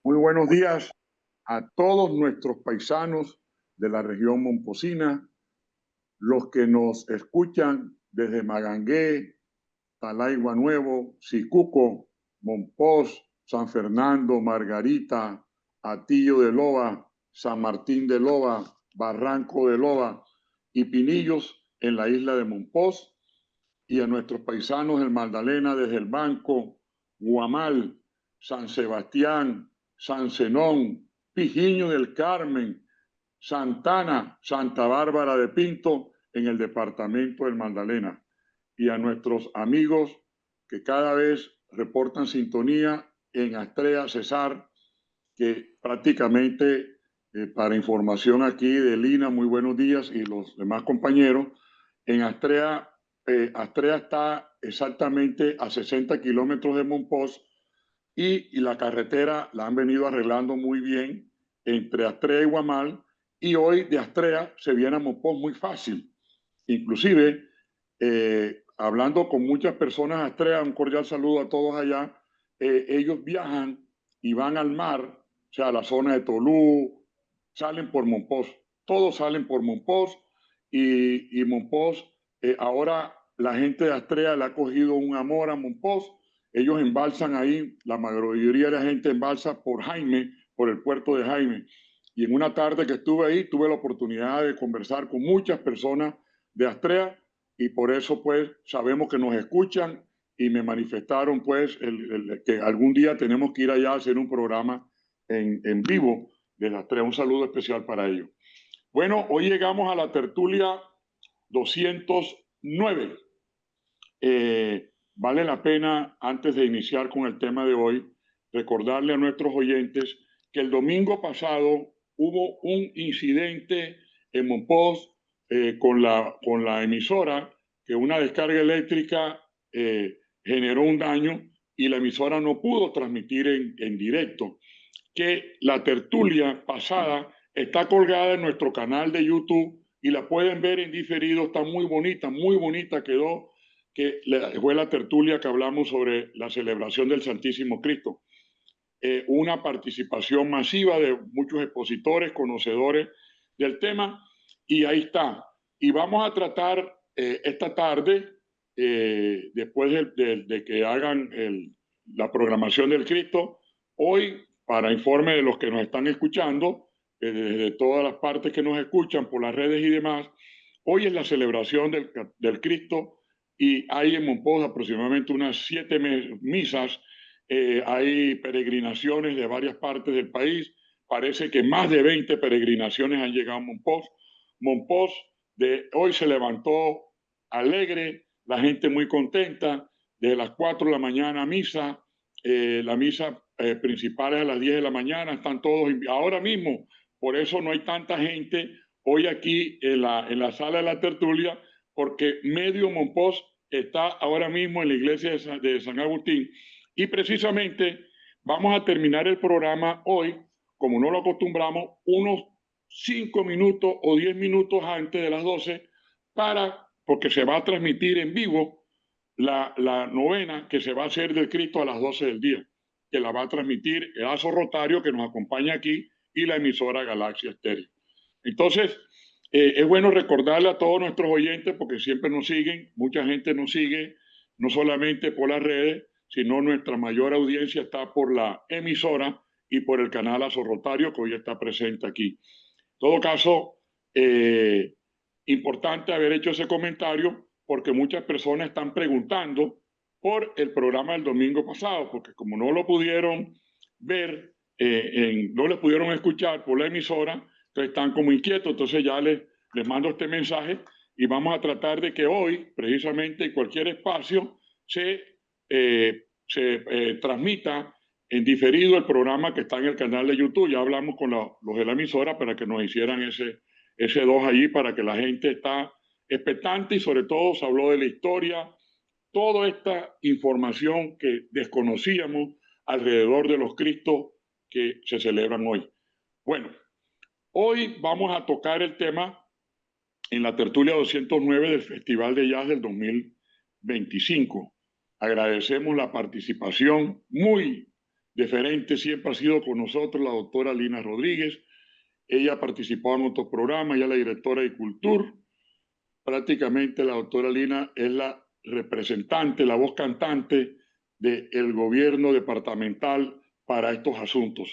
Muy buenos días a todos nuestros paisanos de la región momposina, los que nos escuchan desde Magangué, Talaigua Nuevo, Sicuco, Mompox, San Fernando, Margarita, Atillo de Loba, San Martín de Loba, Barranco de Loba y Pinillos en la isla de Mompox, y a nuestros paisanos del Magdalena desde el Banco, Guamal, San Sebastián, San Zenón, Pijiño del Carmen, Santana, Santa Bárbara de Pinto en el departamento del Magdalena, y a nuestros amigos que cada vez reportan sintonía en Astrea, Cesar, que prácticamente para información aquí de Lina, muy buenos días, y los demás compañeros, en Astrea, Astrea está exactamente a 60 kilómetros de Mompox, y la carretera la han venido arreglando muy bien entre Astrea y Guamal, y hoy de Astrea se viene a Mompox muy fácil. Inclusive, hablando con muchas personas de Astrea, un cordial saludo a todos allá, ellos viajan y van al mar, o sea, a la zona de Tolú, salen por Mompox, todos salen por Mompox, y Mompox, ahora la gente de Astrea le ha cogido un amor a Mompox. Ellos embalsan ahí, la mayoría de la gente embalsa por Jaime, por el puerto de Jaime. Y en una tarde que estuve ahí, tuve la oportunidad de conversar con muchas personas de Astrea, y por eso pues sabemos que nos escuchan, y me manifestaron pues que algún día tenemos que ir allá a hacer un programa en vivo de Astrea. Un saludo especial para ellos. Bueno, hoy llegamos a la tertulia 209. Vale la pena, antes de iniciar con el tema de hoy, recordarle a nuestros oyentes que el domingo pasado hubo un incidente en Mompox con la emisora, que una descarga eléctrica generó un daño y la emisora no pudo transmitir en directo. Que la tertulia pasada está colgada en nuestro canal de YouTube y la pueden ver en diferido. Está muy bonita quedó, que fue la tertulia que hablamos sobre la celebración del Santísimo Cristo. Una participación masiva de muchos expositores, conocedores del tema, y ahí está. Y vamos a tratar esta tarde, después de que hagan la programación del Cristo, hoy, para informe de los que nos están escuchando, desde todas las partes que nos escuchan por las redes y demás, hoy es la celebración del Cristo, y hay en Mompox aproximadamente unas 7 misas. Hay peregrinaciones de varias partes del país. Parece que más de 20 peregrinaciones han llegado a Mompox. Mompox hoy se levantó alegre, la gente muy contenta. De las 4 de la mañana misa, la misa principal es a las 10 de la mañana, están todos ahora mismo. Por eso no hay tanta gente hoy aquí en la sala de la tertulia, porque medio Mompox está ahora mismo en la iglesia de San Agustín. Y precisamente vamos a terminar el programa hoy, como no lo acostumbramos, unos 5 minutos o 10 minutos antes de las 12, porque se va a transmitir en vivo la novena que se va a hacer del Cristo a las 12 del día, que la va a transmitir el Aso Rotario, que nos acompaña aquí, y la emisora Galaxia Estéreo. Entonces, es bueno recordarle a todos nuestros oyentes, porque siempre nos siguen, mucha gente nos sigue, no solamente por las redes, sino nuestra mayor audiencia está por la emisora y por el canal Aso Rotario, que hoy está presente aquí. En todo caso, importante haber hecho ese comentario, porque muchas personas están preguntando por el programa del domingo pasado, porque como no lo pudieron ver, no les pudieron escuchar por la emisora, entonces están como inquietos. Entonces ya les mando este mensaje, y vamos a tratar de que hoy, precisamente en cualquier espacio, se transmita en diferido el programa que está en el canal de YouTube. Ya hablamos con los de la emisora para que nos hicieran ese 2 allí, para que la gente está expectante, y sobre todo se habló de la historia, toda esta información que desconocíamos alrededor de los Cristos que se celebran hoy. Bueno, hoy vamos a tocar el tema en la tertulia 209 del Festival de Jazz del 2025. Agradecemos la participación muy deferente, siempre ha sido con nosotros la doctora Lina Rodríguez. Ella participó en otro programa, ella es la directora de Cultura. Prácticamente la doctora Lina es la representante, la voz cantante del gobierno departamental para estos asuntos.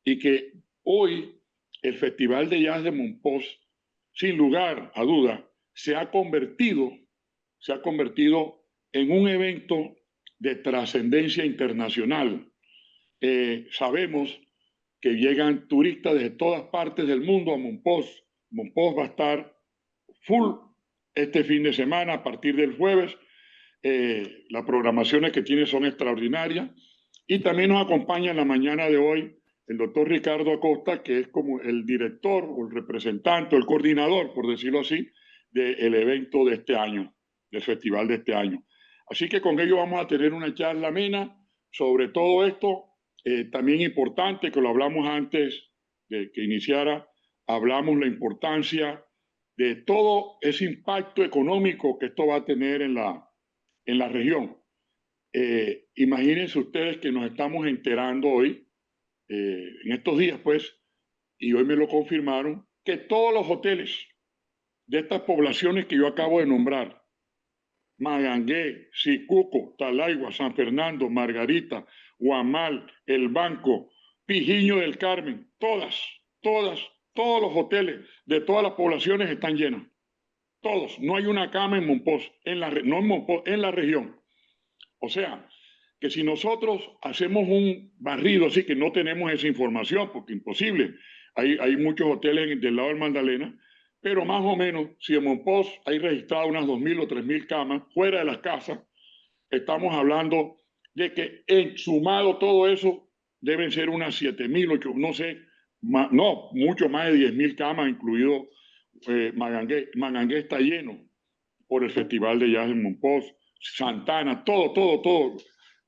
Y que hoy el Festival de Jazz de Mompox, sin lugar a duda, se ha convertido en un evento de trascendencia internacional. Sabemos que llegan turistas de todas partes del mundo a Mompox. Mompox va a estar full este fin de semana a partir del jueves. Las programaciones que tiene son extraordinarias. Y también nos acompaña en la mañana de hoy el doctor Ricardo Acosta, que es como el director o el representante o el coordinador, por decirlo así, del evento de este año, del festival de este año. Así que con ello vamos a tener una charla amena sobre todo esto. También importante, que lo hablamos antes de que iniciara, hablamos la importancia de todo ese impacto económico que esto va a tener en la región. Imagínense ustedes que nos estamos enterando hoy, en estos días pues, y hoy me lo confirmaron, que todos los hoteles de estas poblaciones que yo acabo de nombrar, Magangué, Sicuco, Talaigua, San Fernando, Margarita, Guamal, El Banco, Pijiño del Carmen, todos los hoteles de todas las poblaciones están llenos. Todos, no hay una cama en Mompox, no en Mompox, en la región. O sea, que si nosotros hacemos un barrido así, que no tenemos esa información, porque imposible, hay muchos hoteles del lado del Magdalena, pero más o menos, si en Mompox hay registrado unas 2.000 o 3.000 camas fuera de las casas, estamos hablando de que sumado todo eso deben ser unas 7.000, 8.000, no sé, no, mucho más de 10.000 camas, incluido Magangué. Magangué está lleno por el Festival de Jazz en Mompox, Santana, todo.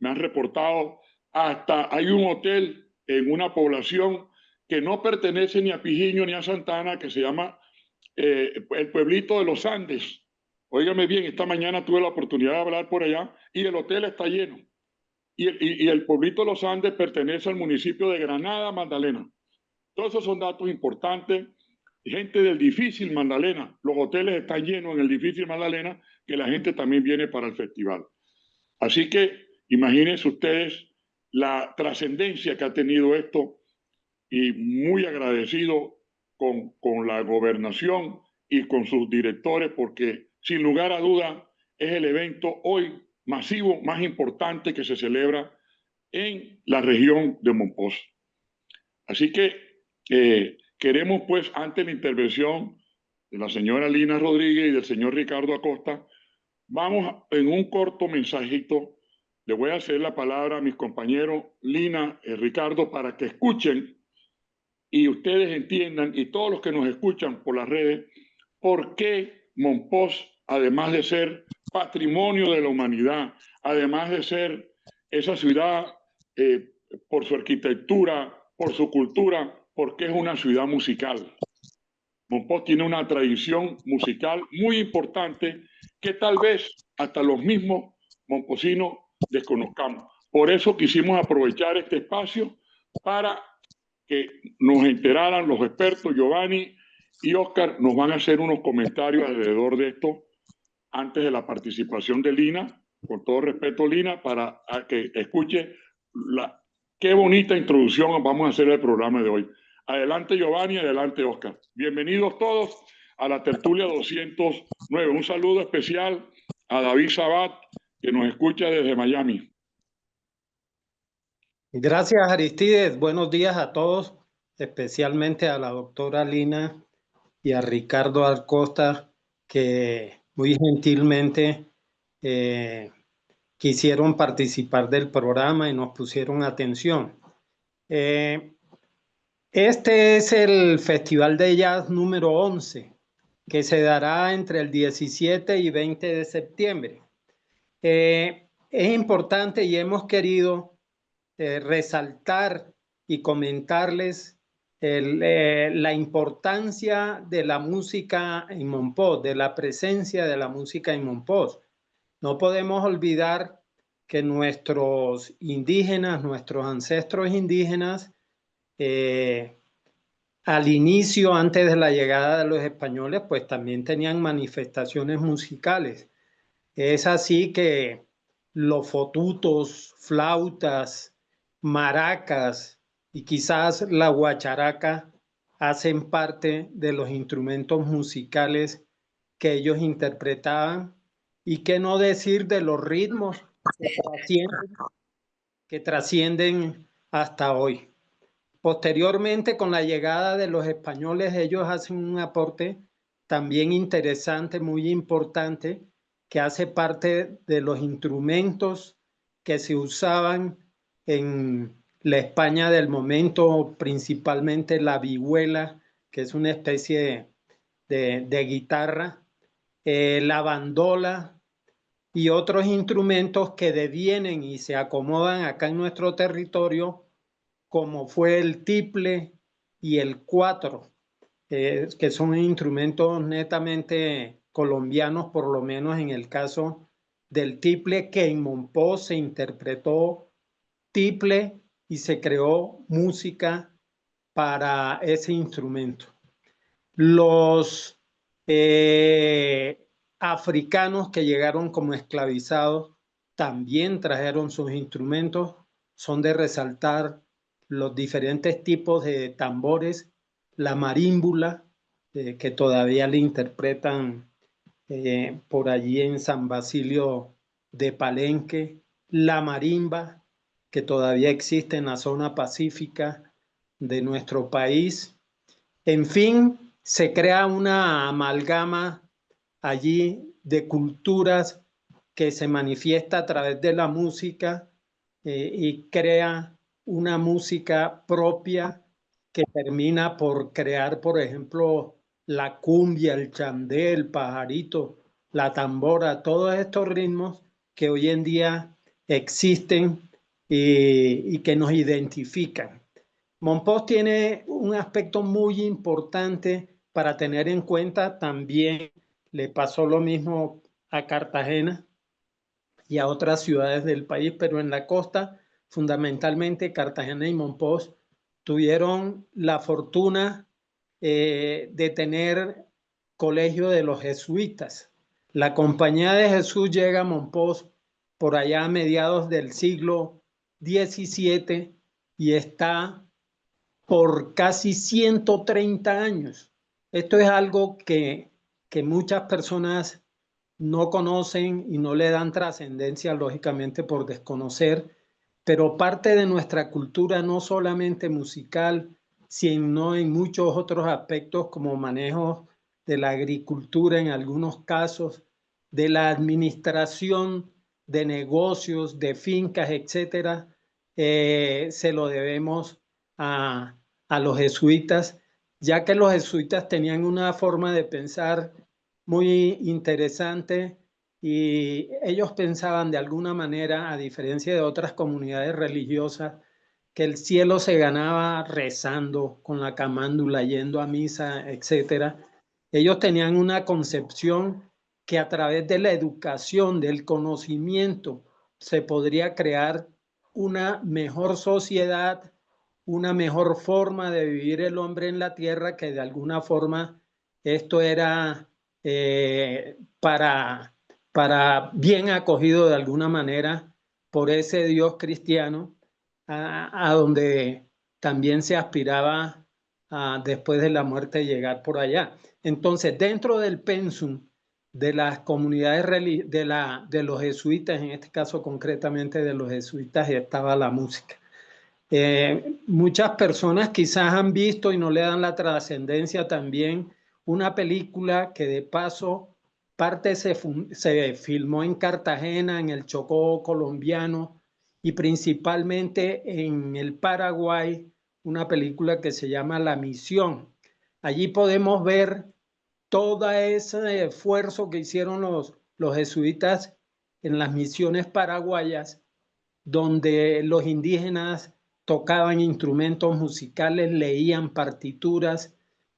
Me han reportado, hasta hay un hotel en una población que no pertenece ni a Pijiño ni a Santana, que se llama el pueblito de los Andes. Óigame bien, esta mañana tuve la oportunidad de hablar por allá y el hotel está lleno. Y el pueblito de los Andes pertenece al municipio de Granada, Magdalena. Todos esos son datos importantes. Gente del difícil Magdalena, los hoteles están llenos en el difícil Magdalena, que la gente también viene para el festival. Así que imagínense ustedes la trascendencia que ha tenido esto, y muy agradecido con la gobernación y con sus directores, porque sin lugar a duda es el evento hoy masivo más importante que se celebra en la región de Mompox. Así que queremos, pues, ante la intervención de la señora Lina Rodríguez y del señor Ricardo Acosta, vamos en un corto mensajito. Le voy a hacer la palabra a mis compañeros Lina y Ricardo para que escuchen y ustedes entiendan, y todos los que nos escuchan por las redes, por qué Mompox, además de ser patrimonio de la humanidad, además de ser esa ciudad por su arquitectura, por su cultura, porque es una ciudad musical. Mompox tiene una tradición musical muy importante que tal vez hasta los mismos mompocinos desconozcamos. Por eso quisimos aprovechar este espacio para que nos enteraran los expertos. Giovanni y Oscar nos van a hacer unos comentarios alrededor de esto antes de la participación de Lina. Con todo respeto, Lina, para que escuche qué bonita introducción vamos a hacer al programa de hoy. Adelante, Giovanni, adelante, Oscar. Bienvenidos todos a la tertulia 209. Un saludo especial a David Sabat, que nos escucha desde Miami. Gracias, Aristides. Buenos días a todos, especialmente a la doctora Lina y a Ricardo Acosta, que muy gentilmente quisieron participar del programa y nos pusieron atención. Este es el Festival de Jazz número 11, que se dará entre el 17 y 20 de septiembre. Es importante y hemos querido resaltar y comentarles la importancia de la música en Mompox, de la presencia de la música en Mompox. No podemos olvidar que nuestros indígenas, nuestros ancestros indígenas, al inicio, antes de la llegada de los españoles, pues también tenían manifestaciones musicales. Es así que los fotutos, flautas, maracas y quizás la guacharaca hacen parte de los instrumentos musicales que ellos interpretaban, y qué no decir de los ritmos que trascienden hasta hoy. Posteriormente, con la llegada de los españoles, ellos hacen un aporte también interesante, muy importante, que hace parte de los instrumentos que se usaban en la España del momento, principalmente la vihuela, que es una especie de guitarra, la bandola y otros instrumentos que devienen y se acomodan acá en nuestro territorio, como fue el tiple y el cuatro, que son instrumentos netamente colombianos, por lo menos en el caso del tiple, que en Monpós se interpretó tiple y se creó música para ese instrumento. Los africanos que llegaron como esclavizados también trajeron sus instrumentos. Son de resaltar los diferentes tipos de tambores, la marímbula, que todavía le interpretan por allí en San Basilio de Palenque, la marimba, que todavía existe en la zona pacífica de nuestro país. En fin, se crea una amalgama allí de culturas que se manifiesta a través de la música, y crea una música propia que termina por crear, por ejemplo, la cumbia, el chandé, el pajarito, la tambora, todos estos ritmos que hoy en día existen y que nos identifican. Monpós tiene un aspecto muy importante para tener en cuenta. También le pasó lo mismo a Cartagena y a otras ciudades del país, pero en la costa, fundamentalmente Cartagena y Monpós, tuvieron la fortuna de tener colegio de los jesuitas. La Compañía de Jesús llega a Monpós por allá a mediados del siglo XVII y está por casi 130 años. Esto es algo que muchas personas no conocen y no le dan trascendencia, lógicamente por desconocer, pero parte de nuestra cultura, no solamente musical, sino en muchos otros aspectos como manejo de la agricultura en algunos casos, de la administración de negocios, de fincas, etcétera, se lo debemos a los jesuitas, ya que los jesuitas tenían una forma de pensar muy interesante, y ellos pensaban de alguna manera, a diferencia de otras comunidades religiosas, que el cielo se ganaba rezando con la camándula, yendo a misa, etcétera. Ellos tenían una concepción que a través de la educación, del conocimiento, se podría crear una mejor sociedad, una mejor forma de vivir el hombre en la tierra, que de alguna forma esto era para bien acogido de alguna manera por ese Dios cristiano, a donde también se aspiraba después de la muerte llegar por allá. Entonces, dentro del pensum de las comunidades de los jesuitas, en este caso concretamente de los jesuitas, estaba la música. Muchas personas quizás han visto y no le dan la trascendencia también una película que de paso parte se filmó en Cartagena, en el Chocó colombiano, y principalmente en el Paraguay, una película que se llama La Misión. Allí podemos ver todo ese esfuerzo que hicieron los jesuitas en las misiones paraguayas, donde los indígenas tocaban instrumentos musicales, leían partituras,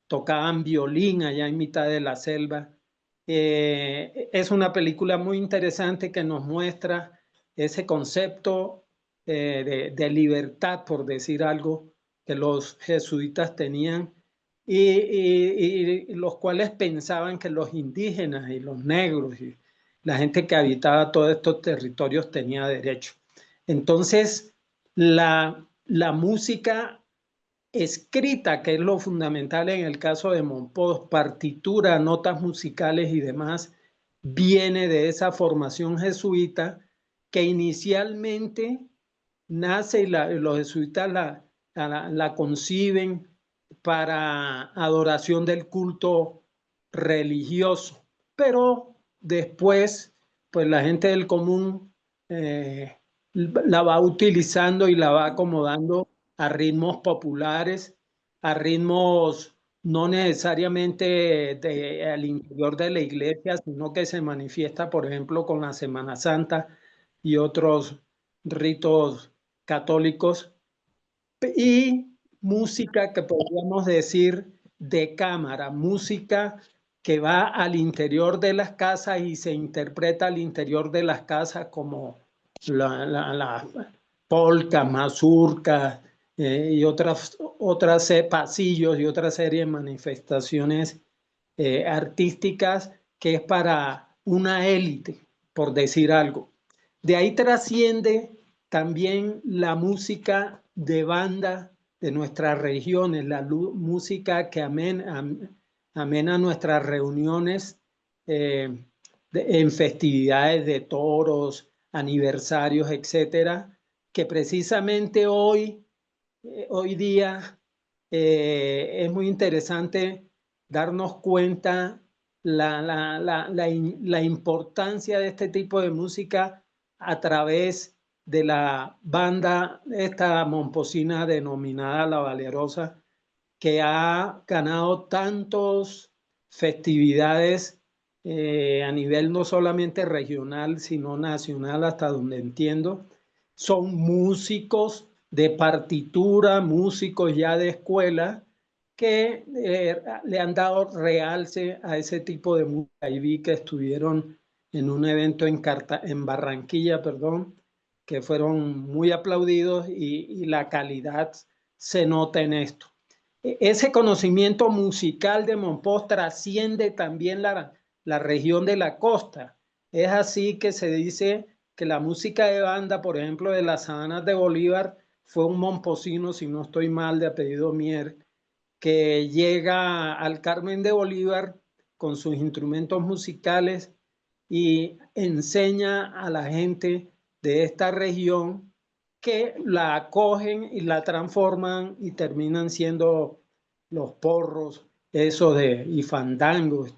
tocaban violín allá en mitad de la selva. Es una película muy interesante que nos muestra ese concepto de libertad, por decir algo, que los jesuitas tenían y los cuales pensaban que los indígenas y los negros y la gente que habitaba todos estos territorios tenía derecho. Entonces, la música escrita, que es lo fundamental en el caso de Monpós, partitura, notas musicales y demás, viene de esa formación jesuita que inicialmente nace y los jesuitas la conciben para adoración del culto religioso, pero después, pues la gente del común la va utilizando y la va acomodando a ritmos populares, a ritmos no necesariamente al interior de la iglesia, sino que se manifiesta, por ejemplo, con la Semana Santa y otros ritos católicos, y música que podríamos decir de cámara, música que va al interior de las casas y se interpreta al interior de las casas como la polca, mazurca y otras pasillos y otra serie de manifestaciones artísticas que es para una élite, por decir algo. De ahí trasciende también la música de banda de nuestras regiones, la música que amena nuestras reuniones en festividades de toros, aniversarios, etcétera, que precisamente hoy día es muy interesante darnos cuenta la importancia de este tipo de música a través de la banda esta momposina denominada La Valerosa, que ha ganado tantos festividades a nivel no solamente regional, sino nacional, hasta donde entiendo. Son músicos de partitura, músicos ya de escuela, que le han dado realce a ese tipo de música. Y vi que estuvieron en un evento en Barranquilla, perdón, que fueron muy aplaudidos y la calidad se nota en esto. Ese conocimiento musical de Monpós trasciende también la región de la costa. Es así que se dice que la música de banda, por ejemplo, de las Sabanas de Bolívar, fue un momposino, si no estoy mal, de apellido Mier, que llega al Carmen de Bolívar con sus instrumentos musicales y enseña a la gente de esta región que la acogen y la transforman y terminan siendo los porros, eso y fandangos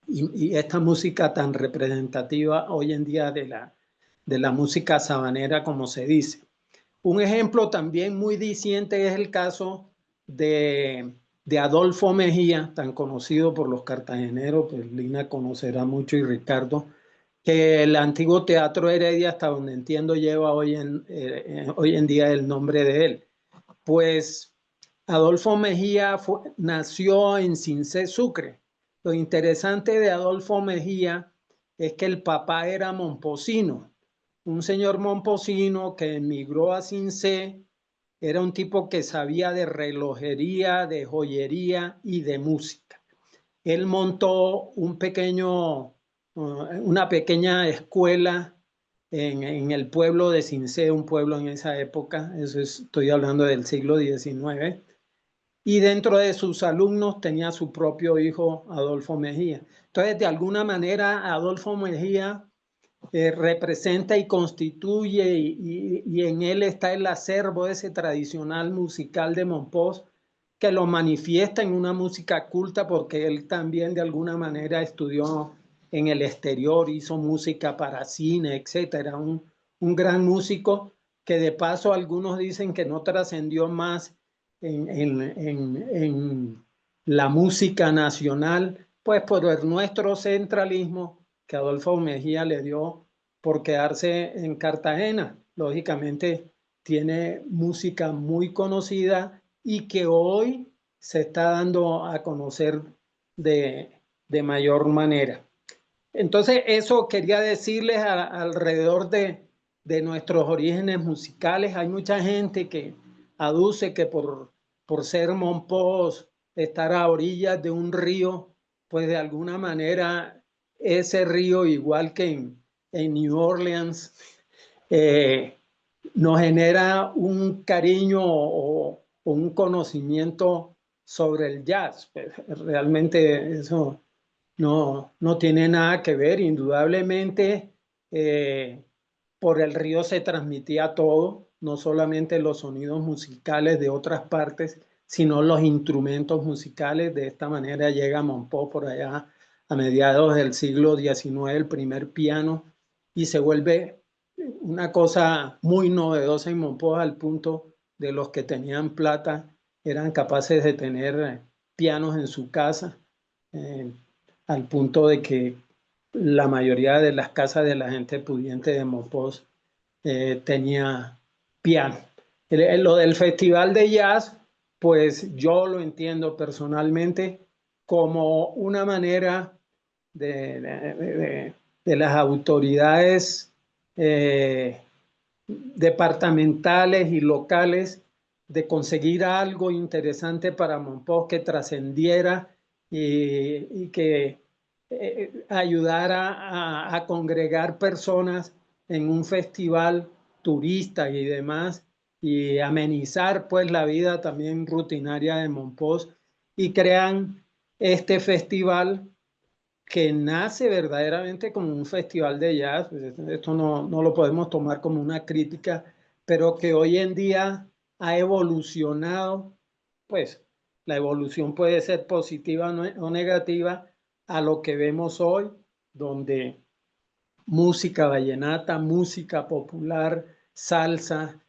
y esta música tan representativa hoy en día de la música sabanera, como se dice. Un ejemplo también muy diciente es el caso de Adolfo Mejía, tan conocido por los cartageneros, pues Lina conocerá mucho y Ricardo, que el antiguo Teatro Heredia, hasta donde entiendo, lleva hoy en día el nombre de él. Pues Adolfo Mejía nació en Cincé, Sucre. Lo interesante de Adolfo Mejía es que el papá era momposino, un señor momposino que emigró a Cincé. Era un tipo que sabía de relojería, de joyería y de música. Él montó una pequeña escuela en el pueblo de Cincé, un pueblo en esa época, estoy hablando del siglo XIX, y dentro de sus alumnos tenía su propio hijo, Adolfo Mejía. Entonces, de alguna manera, Adolfo Mejía representa y constituye y en él está el acervo ese tradicional musical de Monpós, que lo manifiesta en una música culta porque él también de alguna manera estudió en el exterior, hizo música para cine, etcétera. Un gran músico que de paso algunos dicen que no trascendió más en la música nacional, pues por nuestro centralismo que Adolfo Mejía le dio por quedarse en Cartagena. Lógicamente tiene música muy conocida y que hoy se está dando a conocer de mayor manera. Entonces, eso quería decirles alrededor de nuestros orígenes musicales. Hay mucha gente que aduce que por ser Mompox, estar a orillas de un río, pues de alguna manera ese río, igual que en New Orleans, nos genera un cariño o un conocimiento sobre el jazz. Pues realmente eso no tiene nada que ver. Indudablemente, por el río se transmitía todo, no solamente los sonidos musicales de otras partes, sino los instrumentos musicales. De esta manera llega Mompox por allá a mediados del siglo XIX, el primer piano, y se vuelve una cosa muy novedosa en Mompox, al punto de los que tenían plata eran capaces de tener pianos en su casa, al punto de que la mayoría de las casas de la gente pudiente de Mompox tenía piano. Lo del festival de jazz, pues yo lo entiendo personalmente como una manera de las autoridades departamentales y locales de conseguir algo interesante para Mompox que trascendiera y que ayudara a congregar personas en un festival turista y demás, y amenizar pues la vida también rutinaria de Mompox, y crean este festival que nace verdaderamente como un festival de jazz. Pues esto no lo podemos tomar como una crítica, pero que hoy en día ha evolucionado. Pues la evolución puede ser positiva o negativa a lo que vemos hoy, donde música vallenata, música popular, salsa,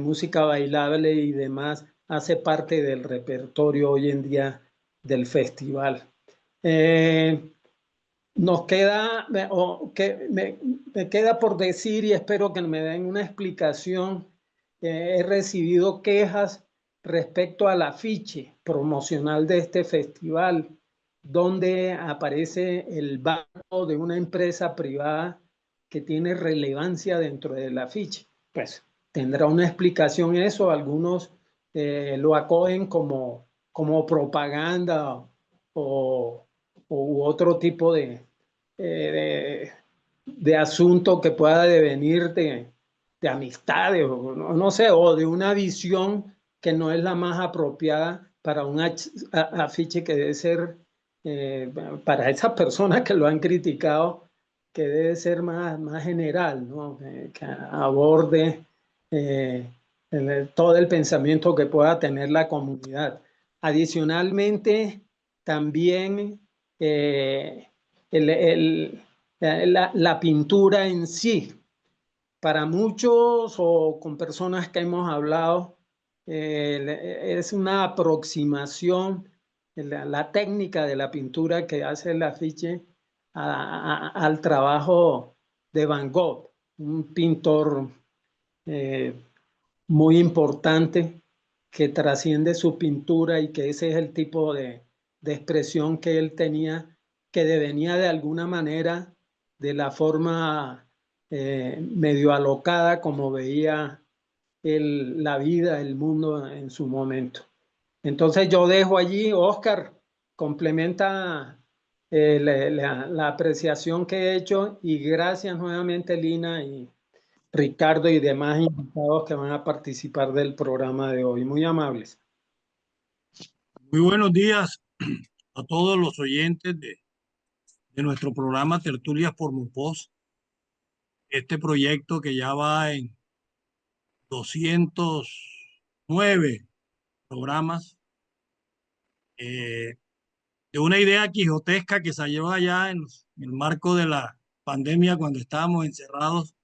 música bailable y demás hace parte del repertorio hoy en día del festival. Nos queda, me queda por decir, y espero que me den una explicación. He recibido quejas respecto al afiche promocional de este festival, donde aparece el banco de una empresa privada que tiene relevancia dentro del afiche. Pues tendrá una explicación eso. Algunos lo acogen como propaganda o u otro tipo de asunto que pueda devenir de amistades, o no sé, o de una visión que no es la más apropiada para un afiche que debe ser, para esas personas que lo han criticado, que debe ser más general, ¿no? Que aborde todo el pensamiento que pueda tener la comunidad. Adicionalmente, también el, el, la pintura en sí. Para muchos o con personas que hemos hablado, es una aproximación, la técnica de la pintura que hace el afiche al trabajo de Van Gogh, un pintor eh, muy importante que trasciende su pintura, y que ese es el tipo de expresión que él tenía, que devenía de alguna manera de la forma medio alocada como veía la vida, el mundo en su momento. Entonces yo dejo allí. Oscar, complementa la apreciación que he hecho, y gracias nuevamente, Lina y Ricardo y demás invitados que van a participar del programa de hoy. Muy amables. Muy buenos días a todos los oyentes de nuestro programa Tertulias por Mompox. Este proyecto que ya va en 209 programas, de una idea quijotesca que salió allá en el marco de la pandemia, cuando estábamos encerrados,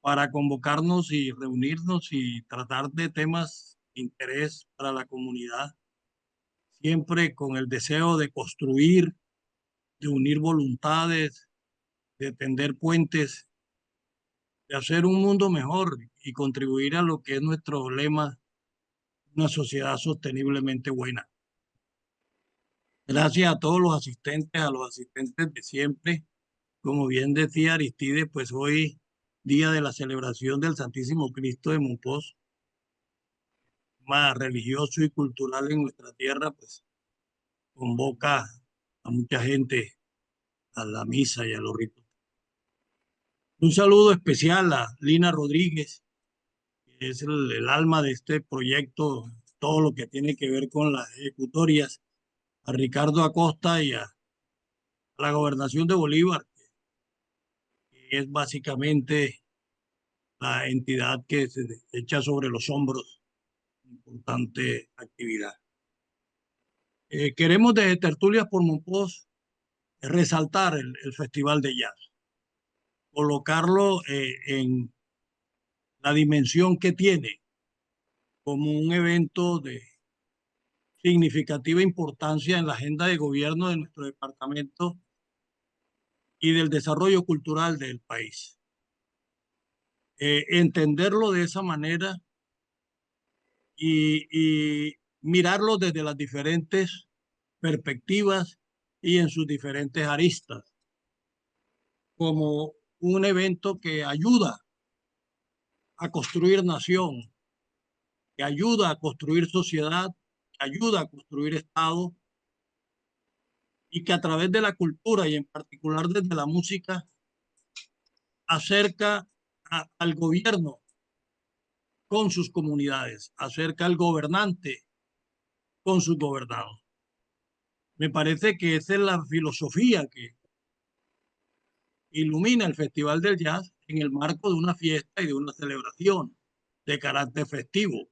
para convocarnos y reunirnos y tratar de temas de interés para la comunidad, siempre con el deseo de construir, de unir voluntades, de tender puentes, de hacer un mundo mejor y contribuir a lo que es nuestro lema, una sociedad sosteniblemente buena. Gracias a todos los asistentes, a los asistentes de siempre. Como bien decía Aristides, pues hoy día de la celebración del Santísimo Cristo de Mompox, más religioso y cultural en nuestra tierra, pues convoca a mucha gente a la misa y a los ritos. Un saludo especial a Lina Rodríguez, que es el alma de este proyecto, todo lo que tiene que ver con las ejecutorias, a Ricardo Acosta y a la gobernación de Bolívar, que es básicamente la entidad que se echa sobre los hombros importante actividad. Queremos desde Tertulias por Mompox resaltar el Festival de Jazz, colocarlo en la dimensión que tiene como un evento de significativa importancia en la agenda de gobierno de nuestro departamento y del desarrollo cultural del país. Entenderlo de esa manera y mirarlo desde las diferentes perspectivas y en sus diferentes aristas, como un evento que ayuda a construir nación, que ayuda a construir sociedad, que ayuda a construir Estado, y que a través de la cultura y en particular desde la música acerca al gobierno con sus comunidades, acerca al gobernante con sus gobernados. Me parece que esa es la filosofía que ilumina el Festival del Jazz en el marco de una fiesta y de una celebración de carácter festivo.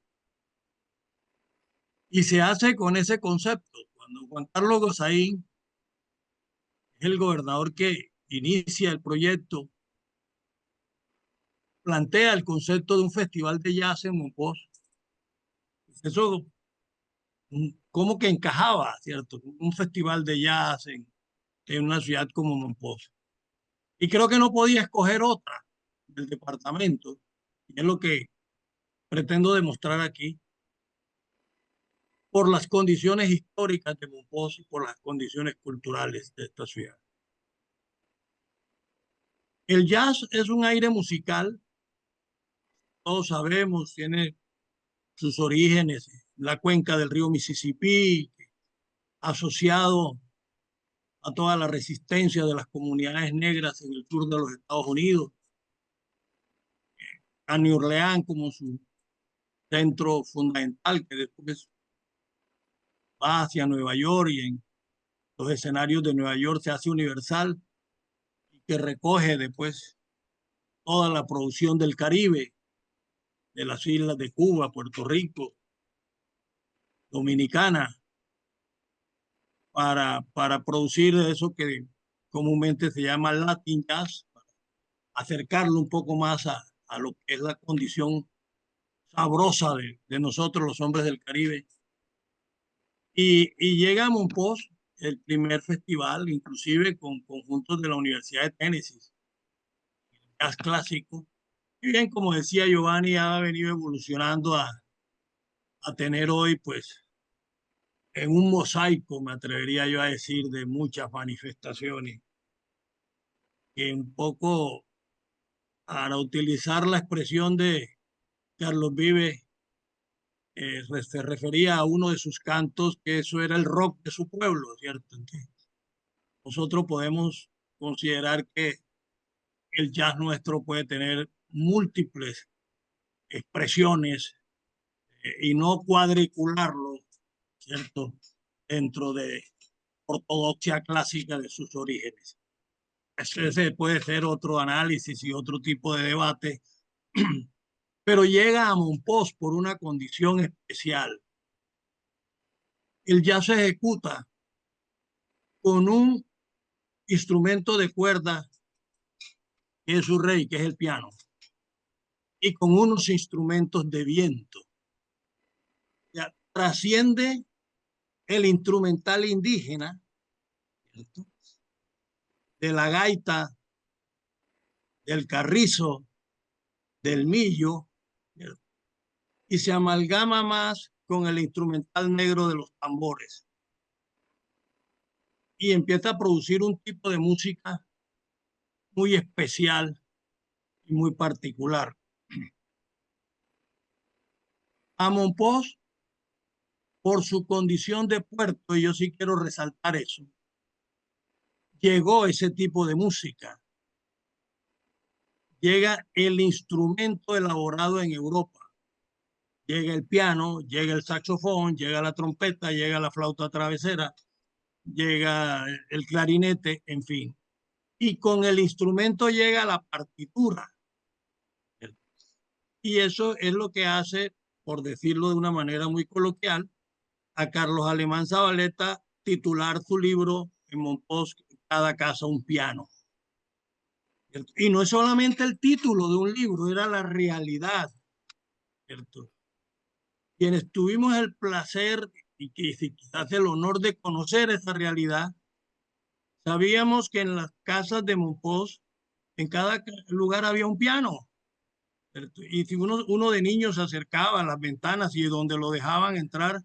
Y se hace con ese concepto. Cuando Juan Carlos Gozaín es el gobernador que inicia el proyecto, plantea el concepto de un festival de jazz en Mompox. Eso como que encajaba, ¿cierto? Un festival de jazz en una ciudad como Mompox. Y creo que no podía escoger otra del departamento. Y es lo que pretendo demostrar aquí, por las condiciones históricas de Mompox y por las condiciones culturales de esta ciudad. El jazz es un aire musical, todos sabemos, tiene sus orígenes en la cuenca del río Mississippi, asociado a toda la resistencia de las comunidades negras en el sur de los Estados Unidos, a New Orleans como su centro fundamental, que después va hacia Nueva York y en los escenarios de Nueva York se hace universal y que recoge después toda la producción del Caribe, de las islas de Cuba, Puerto Rico, Dominicana, para producir eso que comúnmente se llama Latin Jazz, acercarlo un poco más a lo que es la condición sabrosa de nosotros los hombres del Caribe. Y llega a Mompox el primer festival, inclusive con conjuntos de la Universidad de Tennessee, jazz clásico. Y bien, como decía Giovanni, ha venido evolucionando a tener hoy, pues, en un mosaico, me atrevería yo a decir, de muchas manifestaciones, que un poco, para utilizar la expresión de Carlos Vives, se refería a uno de sus cantos, que eso era el rock de su pueblo, ¿cierto? Entonces, nosotros podemos considerar que el jazz nuestro puede tener múltiples expresiones y no cuadricularlo, ¿cierto? Dentro de ortodoxia clásica de sus orígenes. Ese puede ser otro análisis y otro tipo de debate, pero llega a Mompox por una condición especial. El jazz se ejecuta con un instrumento de cuerda que es su rey, que es el piano, y con unos instrumentos de viento. Ya, trasciende el instrumental indígena, ¿cierto? De la gaita, del carrizo, del millo, ¿cierto? Y se amalgama más con el instrumental negro de los tambores. Y empieza a producir un tipo de música muy especial y muy particular. A Mompox, por su condición de puerto, y yo sí quiero resaltar eso, llegó ese tipo de música. Llega el instrumento elaborado en Europa. Llega el piano, llega el saxofón, llega la trompeta, llega la flauta travesera, llega el clarinete, en fin. Y con el instrumento llega la partitura. Y eso es lo que hace, por decirlo de una manera muy coloquial, a Carlos Alemán Zabaleta titular su libro en Mompox, Cada casa un piano. Y no es solamente el título de un libro, era la realidad, ¿cierto? Quienes tuvimos el placer y quizás el honor de conocer esa realidad, sabíamos que en las casas de Mompox, en cada lugar había un piano, ¿cierto? Y si uno de niños se acercaba a las ventanas y donde lo dejaban entrar,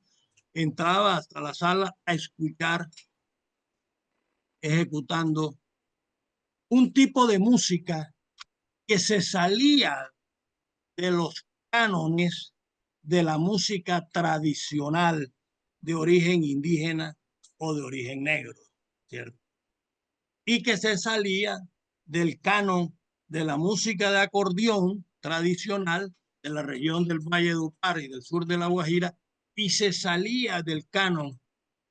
entraba hasta la sala a escuchar ejecutando un tipo de música que se salía de los cánones de la música tradicional de origen indígena o de origen negro, ¿cierto? Y que se salía del canon de la música de acordeón tradicional de la región del Valle de Upar y del sur de La Guajira, y se salía del canon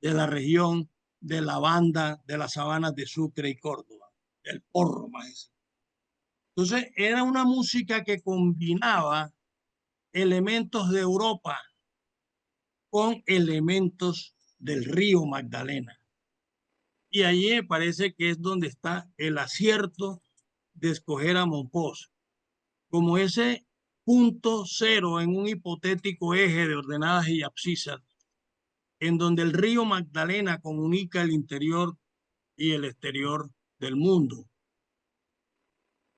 de la región de la banda de las sabanas de Sucre y Córdoba, del porro maestro. Entonces era una música que combinaba elementos de Europa con elementos del río Magdalena. Y allí me parece que es donde está el acierto de escoger a Mompox como ese punto cero en un hipotético eje de ordenadas y abscisas, en donde el río Magdalena comunica el interior y el exterior del mundo.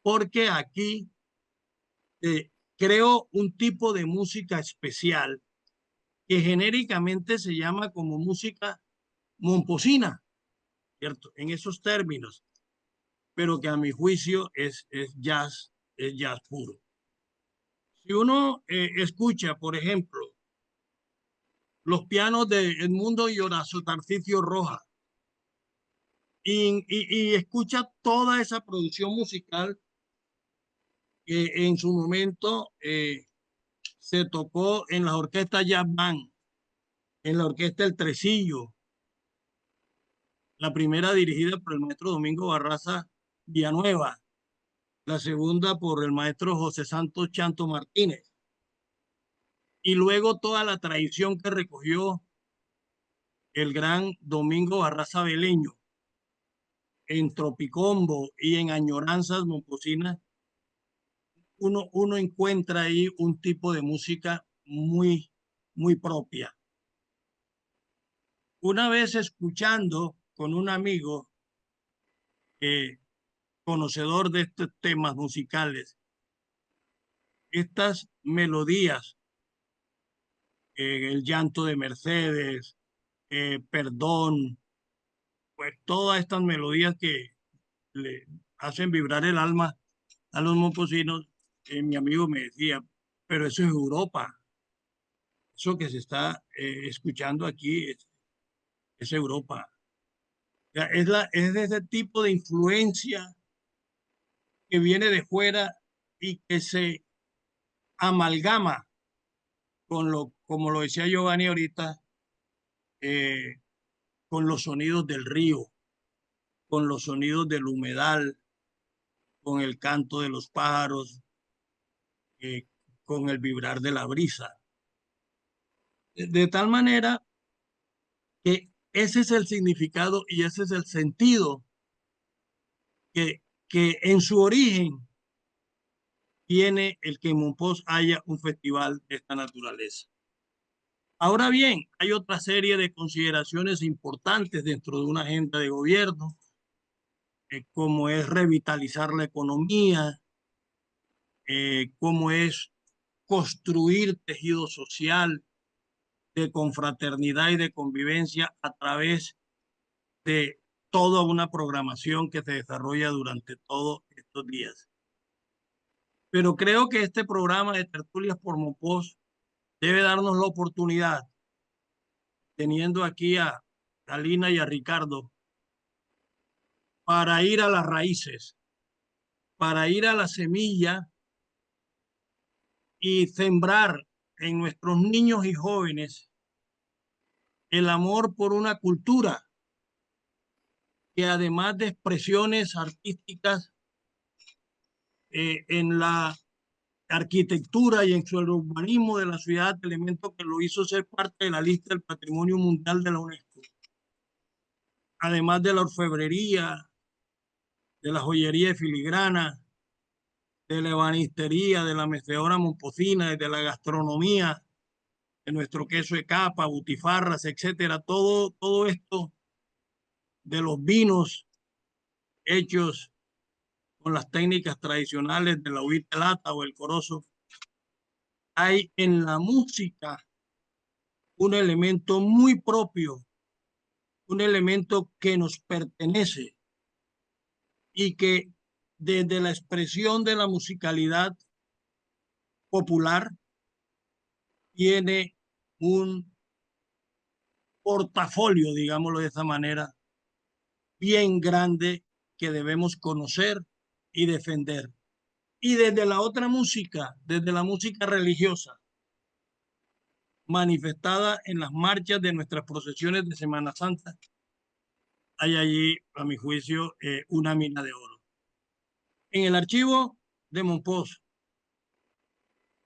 Porque aquí creo un tipo de música especial que genéricamente se llama como música momposina, ¿cierto? En esos términos, pero que a mi juicio es jazz puro. Si uno escucha, por ejemplo, los pianos de Edmundo y Horacio Tarcisio Rojas y escucha toda esa producción musical que en su momento se tocó en las orquestas Jazz Band, en la orquesta El Tresillo, la primera dirigida por el maestro Domingo Barraza Villanueva, la segunda por el maestro José Santos Chanto Martínez, y luego toda la tradición que recogió el gran Domingo Barraza Beleño en Tropicombo y en Añoranzas Momposinas. Uno encuentra ahí un tipo de música muy, muy propia. Una vez escuchando con un amigo conocedor de estos temas musicales, estas melodías, el llanto de Mercedes, perdón, pues todas estas melodías que le hacen vibrar el alma a los momposinos, mi amigo me decía, pero eso es Europa, eso que se está escuchando aquí es Europa. O sea, es de ese tipo de influencia que viene de fuera y que se amalgama como lo decía Giovanni ahorita, eh, con los sonidos del río, con los sonidos del humedal, con el canto de los pájaros, eh, con el vibrar de la brisa. De tal manera que ese es el significado y ese es el sentido que en su origen tiene el que en Mompox haya un festival de esta naturaleza. Ahora bien, hay otra serie de consideraciones importantes dentro de una agenda de gobierno, como es revitalizar la economía, como es construir tejido social de confraternidad y de convivencia a través de toda una programación que se desarrolla durante todos estos días. Pero creo que este programa de Tertulias por Monpós debe darnos la oportunidad, teniendo aquí a Lina y a Ricardo, para ir a las raíces, para ir a la semilla y sembrar en nuestros niños y jóvenes el amor por una cultura que, además de expresiones artísticas en la arquitectura y en su urbanismo de la ciudad, elemento que lo hizo ser parte de la lista del Patrimonio Mundial de la UNESCO, además de la orfebrería, de la joyería de filigrana, de la ebanistería, de la mecedora momposina, de la gastronomía, de nuestro queso de capa, butifarras, etcétera. Todo esto, de los vinos hechos con las técnicas tradicionales de la huita lata o el corozo. Hay en la música un elemento muy propio, un elemento que nos pertenece y que desde la expresión de la musicalidad popular tiene un portafolio, digámoslo de esa manera, bien grande que debemos conocer y defender. Y desde la otra música, desde la música religiosa, manifestada en las marchas de nuestras procesiones de Semana Santa, hay allí, a mi juicio, una mina de oro. En el archivo de Monpós,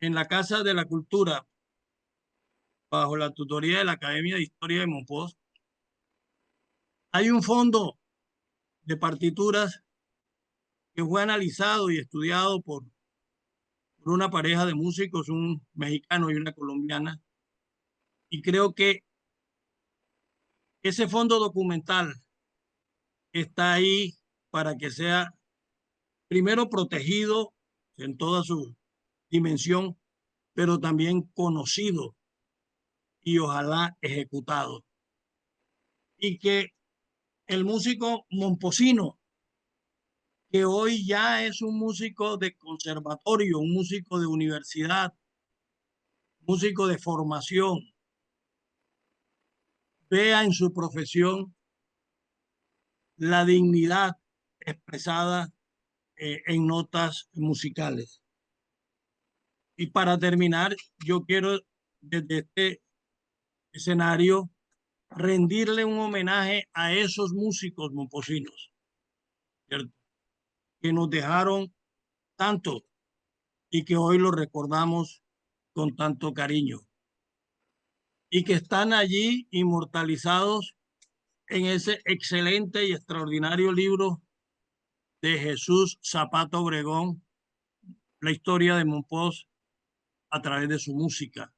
en la Casa de la Cultura, bajo la tutoría de la Academia de Historia de Monpós, hay un fondo de partituras que fue analizado y estudiado por una pareja de músicos, un mexicano y una colombiana, y creo que ese fondo documental está ahí para que sea primero protegido en toda su dimensión, pero también conocido y ojalá ejecutado. Y que el músico momposino, que hoy ya es un músico de conservatorio, un músico de universidad, músico de formación, vea en su profesión la dignidad expresada en notas musicales. Y para terminar, yo quiero desde este escenario rendirle un homenaje a esos músicos momposinos, ¿cierto?, que nos dejaron tanto y que hoy lo recordamos con tanto cariño y que están allí inmortalizados en ese excelente y extraordinario libro de Jesús Zapata Obregón, la historia de Monpós a través de su música.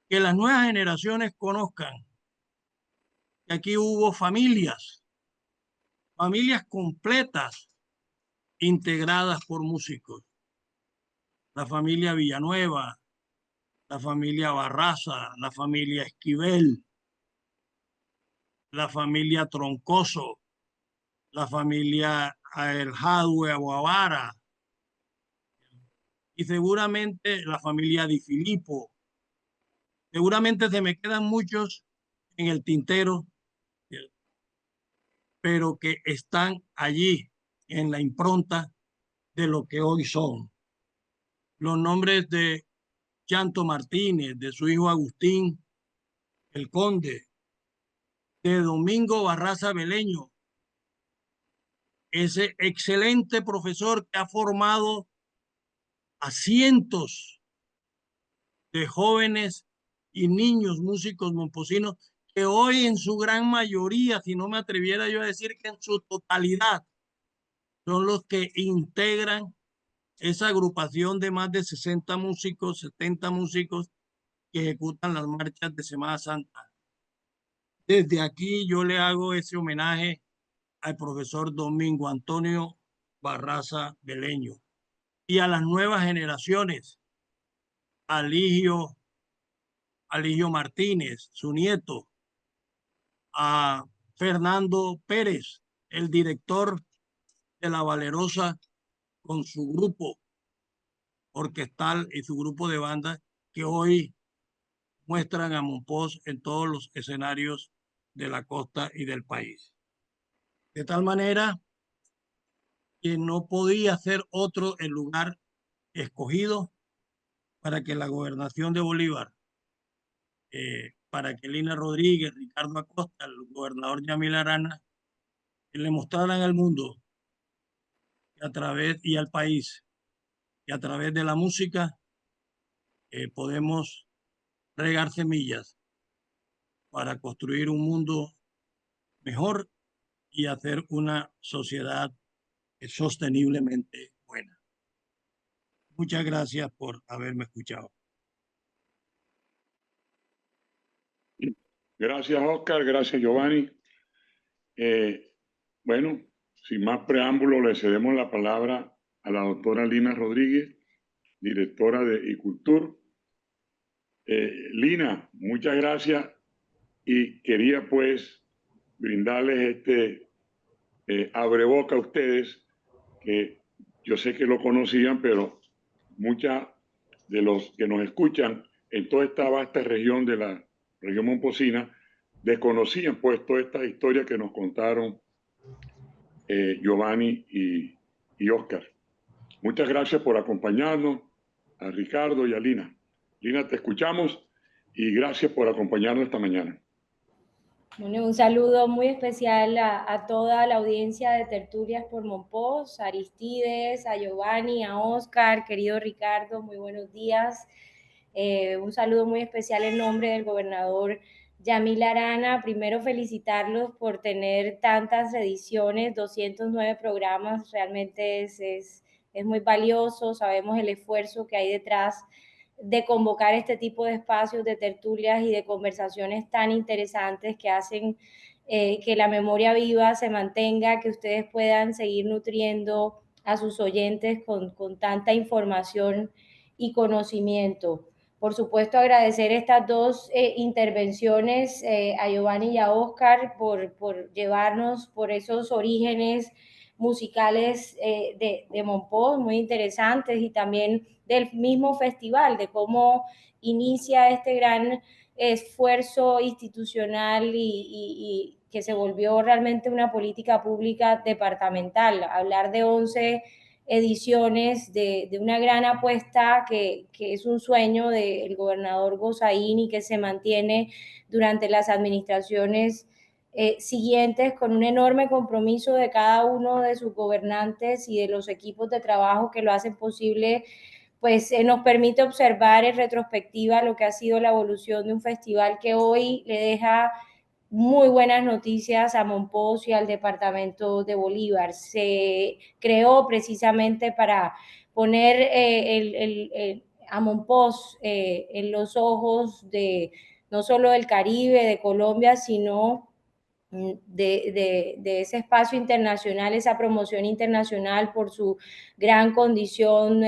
Que las nuevas generaciones conozcan que aquí hubo familias completas integradas por músicos. La familia Villanueva, la familia Barraza, la familia Esquivel, la familia Troncoso, la familia El Jadue Aguavara y seguramente la familia Di Filippo. Seguramente se me quedan muchos en el tintero, pero que están allí en la impronta de lo que hoy son. Los nombres de Chanto Martínez, de su hijo Agustín, el Conde, de Domingo Barraza Beleño, ese excelente profesor que ha formado a cientos de jóvenes y niños músicos momposinos que hoy en su gran mayoría, si no me atreviera yo a decir que en su totalidad, son los que integran esa agrupación de más de 60 músicos, 70 músicos que ejecutan las marchas de Semana Santa. Desde aquí yo le hago ese homenaje al profesor Domingo Antonio Barraza Beleño y a las nuevas generaciones, a Ligio Martínez, su nieto, a Fernando Pérez, el director de la valerosa con su grupo orquestal y su grupo de banda que hoy muestran a Mompox en todos los escenarios de la costa y del país. De tal manera que no podía ser otro el lugar escogido para que la gobernación de Bolívar, para que Lina Rodríguez, Ricardo Acosta, el gobernador Yamil Arana, le mostraran al mundo y al país que a través de la música podemos regar semillas para construir un mundo mejor y hacer una sociedad sosteniblemente buena. Muchas gracias por haberme escuchado. Gracias, Oscar. Gracias, Giovanni. Bueno, sin más preámbulo, le cedemos la palabra a la doctora Lina Rodríguez, directora de Icultur. Lina, muchas gracias y quería pues brindarles este abreboca a ustedes, que yo sé que lo conocían, pero muchos de los que nos escuchan en toda esta vasta región de la región momposina desconocían pues toda esta historia que nos contaron Giovanni y Oscar. Muchas gracias por acompañarnos, a Ricardo y a Lina. Lina, te escuchamos y gracias por acompañarnos esta mañana. Bueno, un saludo muy especial a toda la audiencia de Tertulias por Mompox, a Aristides, a Giovanni, a Oscar, querido Ricardo, muy buenos días. Un saludo muy especial en nombre del gobernador Yamil Arana. Primero felicitarlos por tener tantas ediciones, 209 programas, realmente es muy valioso, sabemos el esfuerzo que hay detrás de convocar este tipo de espacios, de tertulias y de conversaciones tan interesantes que hacen que la memoria viva se mantenga, que ustedes puedan seguir nutriendo a sus oyentes con tanta información y conocimiento. Por supuesto, agradecer estas dos intervenciones a Giovanni y a Oscar por llevarnos por esos orígenes musicales de Mompox, muy interesantes, y también del mismo festival, de cómo inicia este gran esfuerzo institucional y que se volvió realmente una política pública departamental. Hablar de 11 ediciones de una gran apuesta que es un sueño del gobernador Gozaín y que se mantiene durante las administraciones siguientes, con un enorme compromiso de cada uno de sus gobernantes y de los equipos de trabajo que lo hacen posible, pues nos permite observar en retrospectiva lo que ha sido la evolución de un festival que hoy le deja muy buenas noticias a Mompox y al departamento de Bolívar. Se creó precisamente para poner a Mompox en los ojos de no solo del Caribe, de Colombia, sino de ese espacio internacional, esa promoción internacional por su gran condición,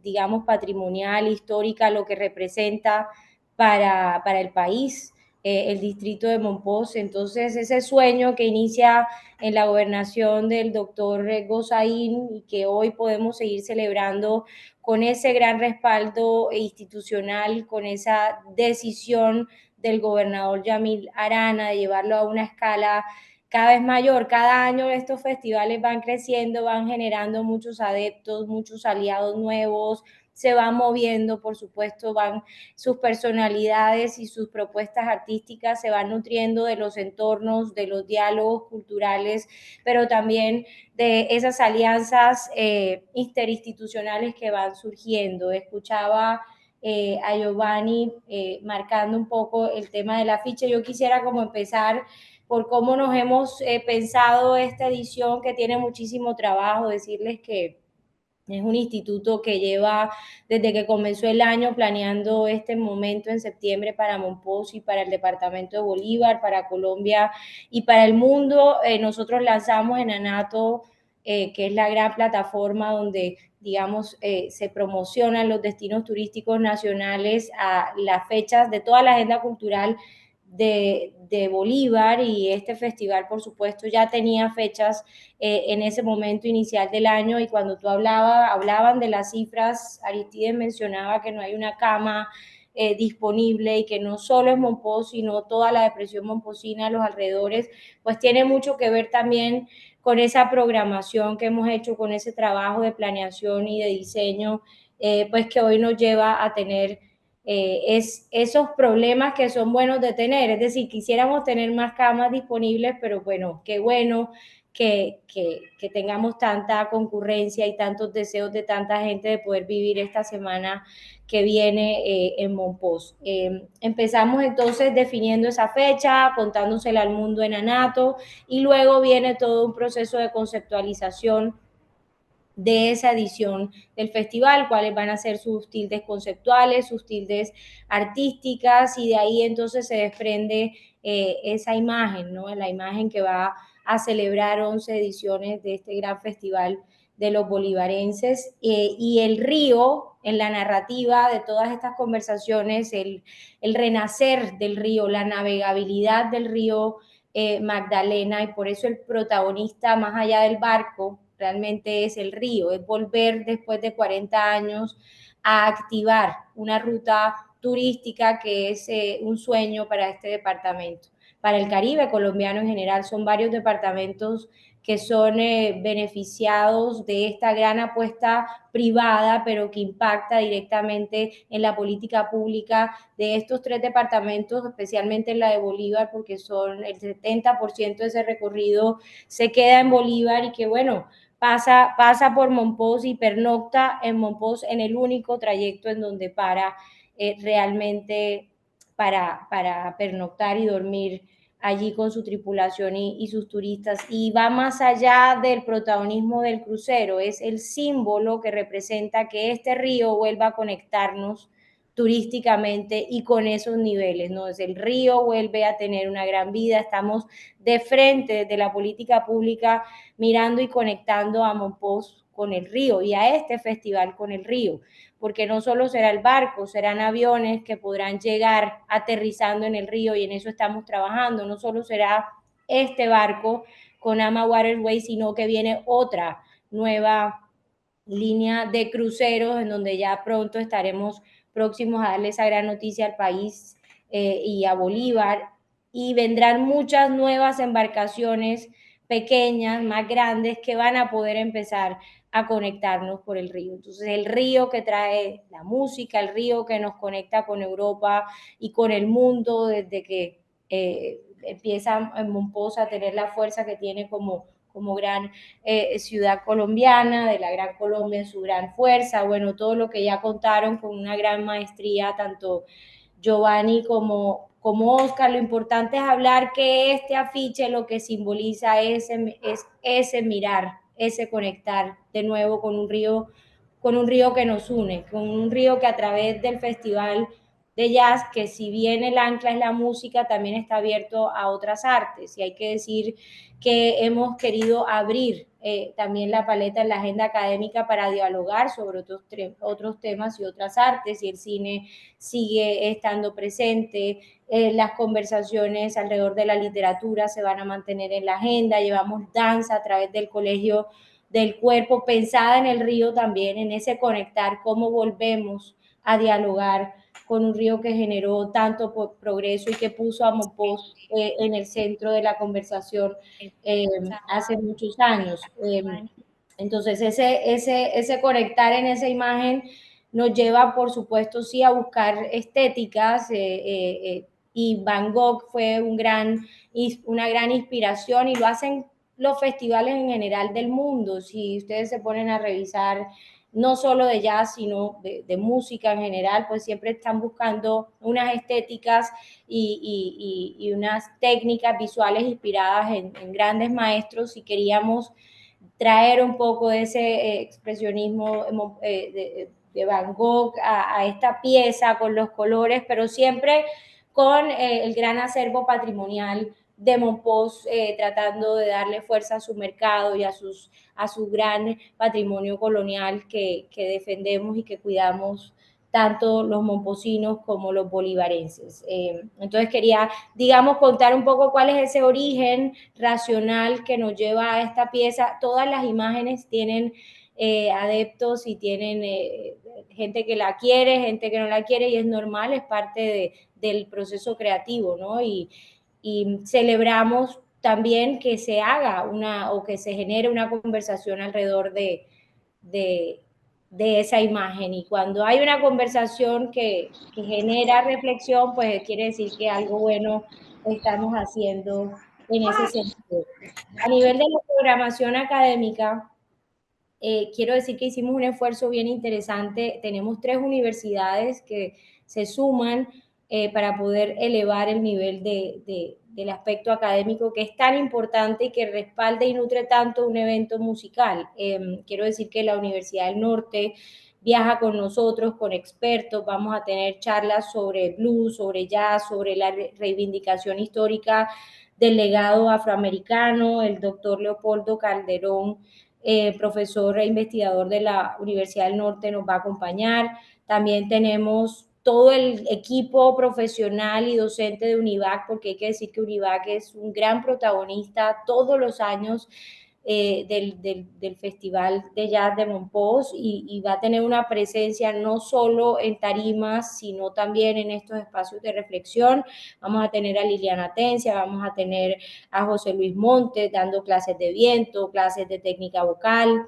digamos, patrimonial, histórica, lo que representa para el país. El distrito de Mompox. Entonces, ese sueño que inicia en la gobernación del doctor Gozaín y que hoy podemos seguir celebrando con ese gran respaldo institucional, con esa decisión del gobernador Yamil Arana de llevarlo a una escala cada vez mayor. Cada año estos festivales van creciendo, van generando muchos adeptos, muchos aliados nuevos, se van moviendo, por supuesto, van sus personalidades y sus propuestas artísticas se van nutriendo de los entornos, de los diálogos culturales, pero también de esas alianzas interinstitucionales que van surgiendo. Escuchaba a Giovanni marcando un poco el tema de la ficha. Yo quisiera como empezar por cómo nos hemos pensado esta edición, que tiene muchísimo trabajo, decirles que es un instituto que lleva desde que comenzó el año planeando este momento en septiembre para Mompox y para el departamento de Bolívar, para Colombia y para el mundo. Nosotros lanzamos en ANATO, que es la gran plataforma donde, digamos, se promocionan los destinos turísticos nacionales, a las fechas de toda la agenda cultural de Bolívar, y este festival, por supuesto, ya tenía fechas en ese momento inicial del año, y cuando tú hablaban de las cifras, Aristides mencionaba que no hay una cama disponible, y que no solo es Mompox, sino toda la depresión momposina, los alrededores, pues tiene mucho que ver también con esa programación que hemos hecho, con ese trabajo de planeación y de diseño, pues que hoy nos lleva a tener esos problemas que son buenos de tener. Es decir, quisiéramos tener más camas disponibles, pero bueno, qué bueno que tengamos tanta concurrencia y tantos deseos de tanta gente de poder vivir esta semana que viene en Mompox. Empezamos entonces definiendo esa fecha, contándosela al mundo en Anato, y luego viene todo un proceso de conceptualización de esa edición del festival, cuáles van a ser sus tildes conceptuales, sus tildes artísticas, y de ahí entonces se desprende esa imagen, ¿no? La imagen que va a celebrar 11 ediciones de este gran festival de los bolivarenses, y el río, en la narrativa de todas estas conversaciones, el renacer del río, la navegabilidad del río Magdalena, y por eso el protagonista más allá del barco realmente es el río, es volver después de 40 años a activar una ruta turística que es un sueño para este departamento. Para el Caribe colombiano en general, son varios departamentos que son beneficiados de esta gran apuesta privada, pero que impacta directamente en la política pública de estos 3 departamentos, especialmente en la de Bolívar, porque son el 70% de ese recorrido se queda en Bolívar, y que bueno, pasa por Mompox y pernocta en Mompox, en el único trayecto en donde para realmente para pernoctar y dormir allí con su tripulación y sus turistas. Y va más allá del protagonismo del crucero, es el símbolo que representa que este río vuelva a conectarnos turísticamente y con esos niveles, ¿no? Es el río vuelve a tener una gran vida, estamos de frente desde la política pública mirando y conectando a Mompox con el río, y a este festival con el río, porque no solo será el barco, serán aviones que podrán llegar aterrizando en el río, y en eso estamos trabajando. No solo será este barco con Ama Waterways, sino que viene otra nueva línea de cruceros en donde ya pronto estaremos próximos a darle esa gran noticia al país y a Bolívar, y vendrán muchas nuevas embarcaciones pequeñas, más grandes, que van a poder empezar a conectarnos por el río. Entonces, el río que trae la música, el río que nos conecta con Europa y con el mundo desde que empieza en Mompox a tener la fuerza que tiene como gran ciudad colombiana, de la Gran Colombia en su gran fuerza, bueno, todo lo que ya contaron con una gran maestría, tanto Giovanni como Oscar. Lo importante es hablar que este afiche lo que simboliza es ese mirar, ese conectar de nuevo con un río que nos une, con un río que a través del festival de jazz, que si bien el ancla es la música, también está abierto a otras artes, y hay que decir que hemos querido abrir también la paleta en la agenda académica para dialogar sobre otros temas y otras artes, y el cine sigue estando presente, las conversaciones alrededor de la literatura se van a mantener en la agenda, llevamos danza a través del Colegio del Cuerpo, pensada en el río también, en ese conectar, cómo volvemos a dialogar con un río que generó tanto progreso y que puso a Mompox en el centro de la conversación hace muchos años. Entonces, ese conectar en esa imagen nos lleva, por supuesto, sí, a buscar estéticas, y Van Gogh fue una gran inspiración, y lo hacen los festivales en general del mundo. Si ustedes se ponen a revisar, no solo de jazz, sino de música en general, pues siempre están buscando unas estéticas y unas técnicas visuales inspiradas en grandes maestros, y queríamos traer un poco de ese expresionismo de Van Gogh a esta pieza con los colores, pero siempre con el gran acervo patrimonial de Mompox, tratando de darle fuerza a su mercado y a su gran patrimonio colonial que defendemos y que cuidamos tanto los momposinos como los bolivarenses. Entonces quería, digamos, contar un poco cuál es ese origen racional que nos lleva a esta pieza. Todas las imágenes tienen adeptos y tienen gente que la quiere, gente que no la quiere, y es normal, es parte del proceso creativo, ¿no? Y celebramos también que se haga o que se genere una conversación alrededor de esa imagen. Y cuando hay una conversación que genera reflexión, pues quiere decir que algo bueno estamos haciendo en ese sentido. A nivel de la programación académica, quiero decir que hicimos un esfuerzo bien interesante. Tenemos 3 universidades que se suman para poder elevar el nivel del aspecto académico, que es tan importante y que respalda y nutre tanto un evento musical. Quiero decir que la Universidad del Norte viaja con nosotros, con expertos. Vamos a tener charlas sobre blues, sobre jazz, sobre la reivindicación histórica del legado afroamericano. El doctor Leopoldo Calderón, profesor e investigador de la Universidad del Norte, nos va a acompañar. También tenemos todo el equipo profesional y docente de UNIVAC, porque hay que decir que UNIVAC es un gran protagonista todos los años del Festival de Jazz de Mompox, y va a tener una presencia no solo en tarimas, sino también en estos espacios de reflexión. Vamos a tener a Liliana Tencia, vamos a tener a José Luis Montes dando clases de viento, clases de técnica vocal,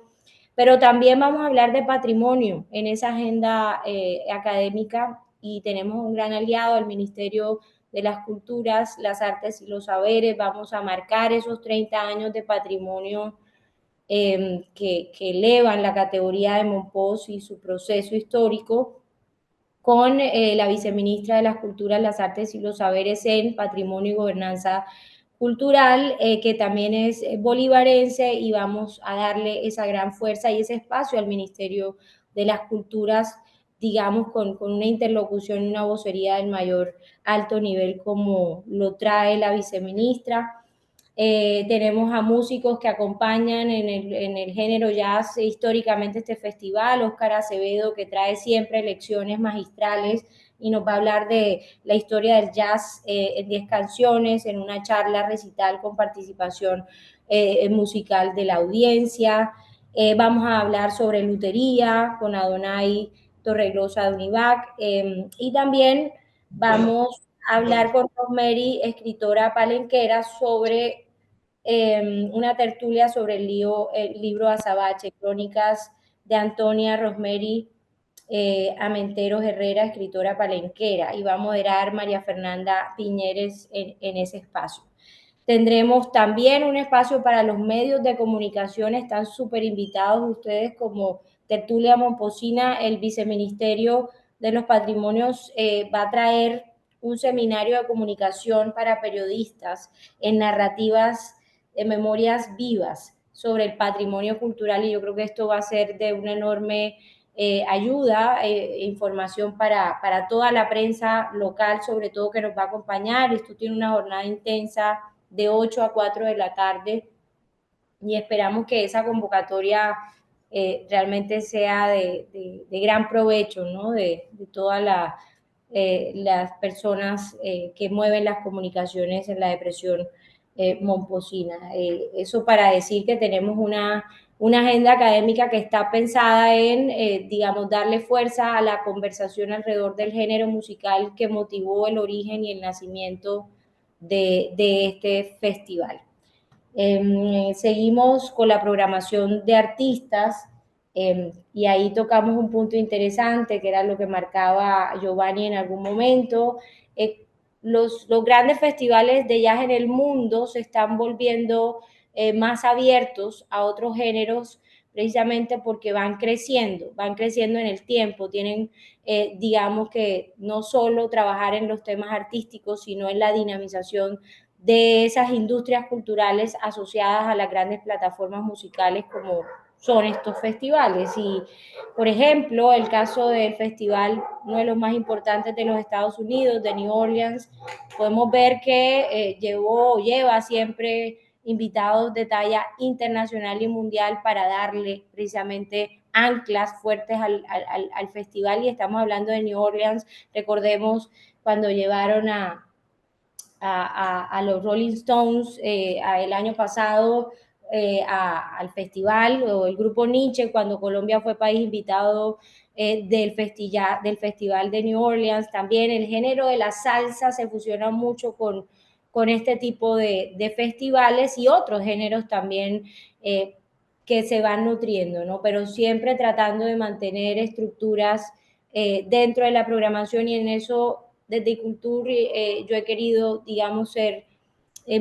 pero también vamos a hablar de patrimonio en esa agenda académica, y tenemos un gran aliado, el Ministerio de las Culturas, las Artes y los Saberes. Vamos a marcar esos 30 años de patrimonio que elevan la categoría de Mompox y su proceso histórico, con la viceministra de las Culturas, las Artes y los Saberes en Patrimonio y Gobernanza Cultural, que también es bolivarense, y vamos a darle esa gran fuerza y ese espacio al Ministerio de las Culturas, digamos, con una interlocución y una vocería del mayor alto nivel, como lo trae la viceministra. Tenemos a músicos que acompañan en el género jazz históricamente este festival. Óscar Acevedo, que trae siempre lecciones magistrales y nos va a hablar de la historia del jazz en 10 canciones, en una charla recital con participación musical de la audiencia. Vamos a hablar sobre lutería con Adonai Torregrosa de UNIVAC, y también vamos a hablar con Rosemary, escritora palenquera, sobre una tertulia sobre el libro Azabache, crónicas de Antonia Rosemary Amenteros Herrera, escritora palenquera, y va a moderar María Fernanda Piñeres en ese espacio. Tendremos también un espacio para los medios de comunicación. Están súper invitados ustedes como Tertulia Momposina. El Viceministerio de los Patrimonios va a traer un seminario de comunicación para periodistas en narrativas de memorias vivas sobre el patrimonio cultural, y yo creo que esto va a ser de una enorme ayuda e información para toda la prensa local, sobre todo, que nos va a acompañar. Esto tiene una jornada intensa de 8 a 4 de la tarde, y esperamos que esa convocatoria realmente sea de gran provecho, ¿no? De todas las personas que mueven las comunicaciones en la depresión momposina. Eso para decir que tenemos una agenda académica que está pensada en, digamos, darle fuerza a la conversación alrededor del género musical que motivó el origen y el nacimiento de este festival. Seguimos con la programación de artistas, y ahí tocamos un punto interesante, que era lo que marcaba Giovanni en algún momento. Los grandes festivales de jazz en el mundo se están volviendo más abiertos a otros géneros, precisamente porque van creciendo en el tiempo. Tienen, digamos, que no solo trabajar en los temas artísticos, sino en la dinamización de esas industrias culturales asociadas a las grandes plataformas musicales como son estos festivales. Y, por ejemplo, el caso del festival, uno de los más importantes de los Estados Unidos, de New Orleans, podemos ver que lleva siempre invitados de talla internacional y mundial para darle precisamente anclas fuertes al festival, y estamos hablando de New Orleans. Recordemos cuando llevaron a los Rolling Stones el año pasado al festival, o el grupo Nietzsche, cuando Colombia fue país invitado del Festival de New Orleans. También el género de la salsa se fusiona mucho con este tipo de festivales, y otros géneros también que se van nutriendo, ¿no? Pero siempre tratando de mantener estructuras dentro de la programación, y en eso desde Icultur yo he querido, digamos, ser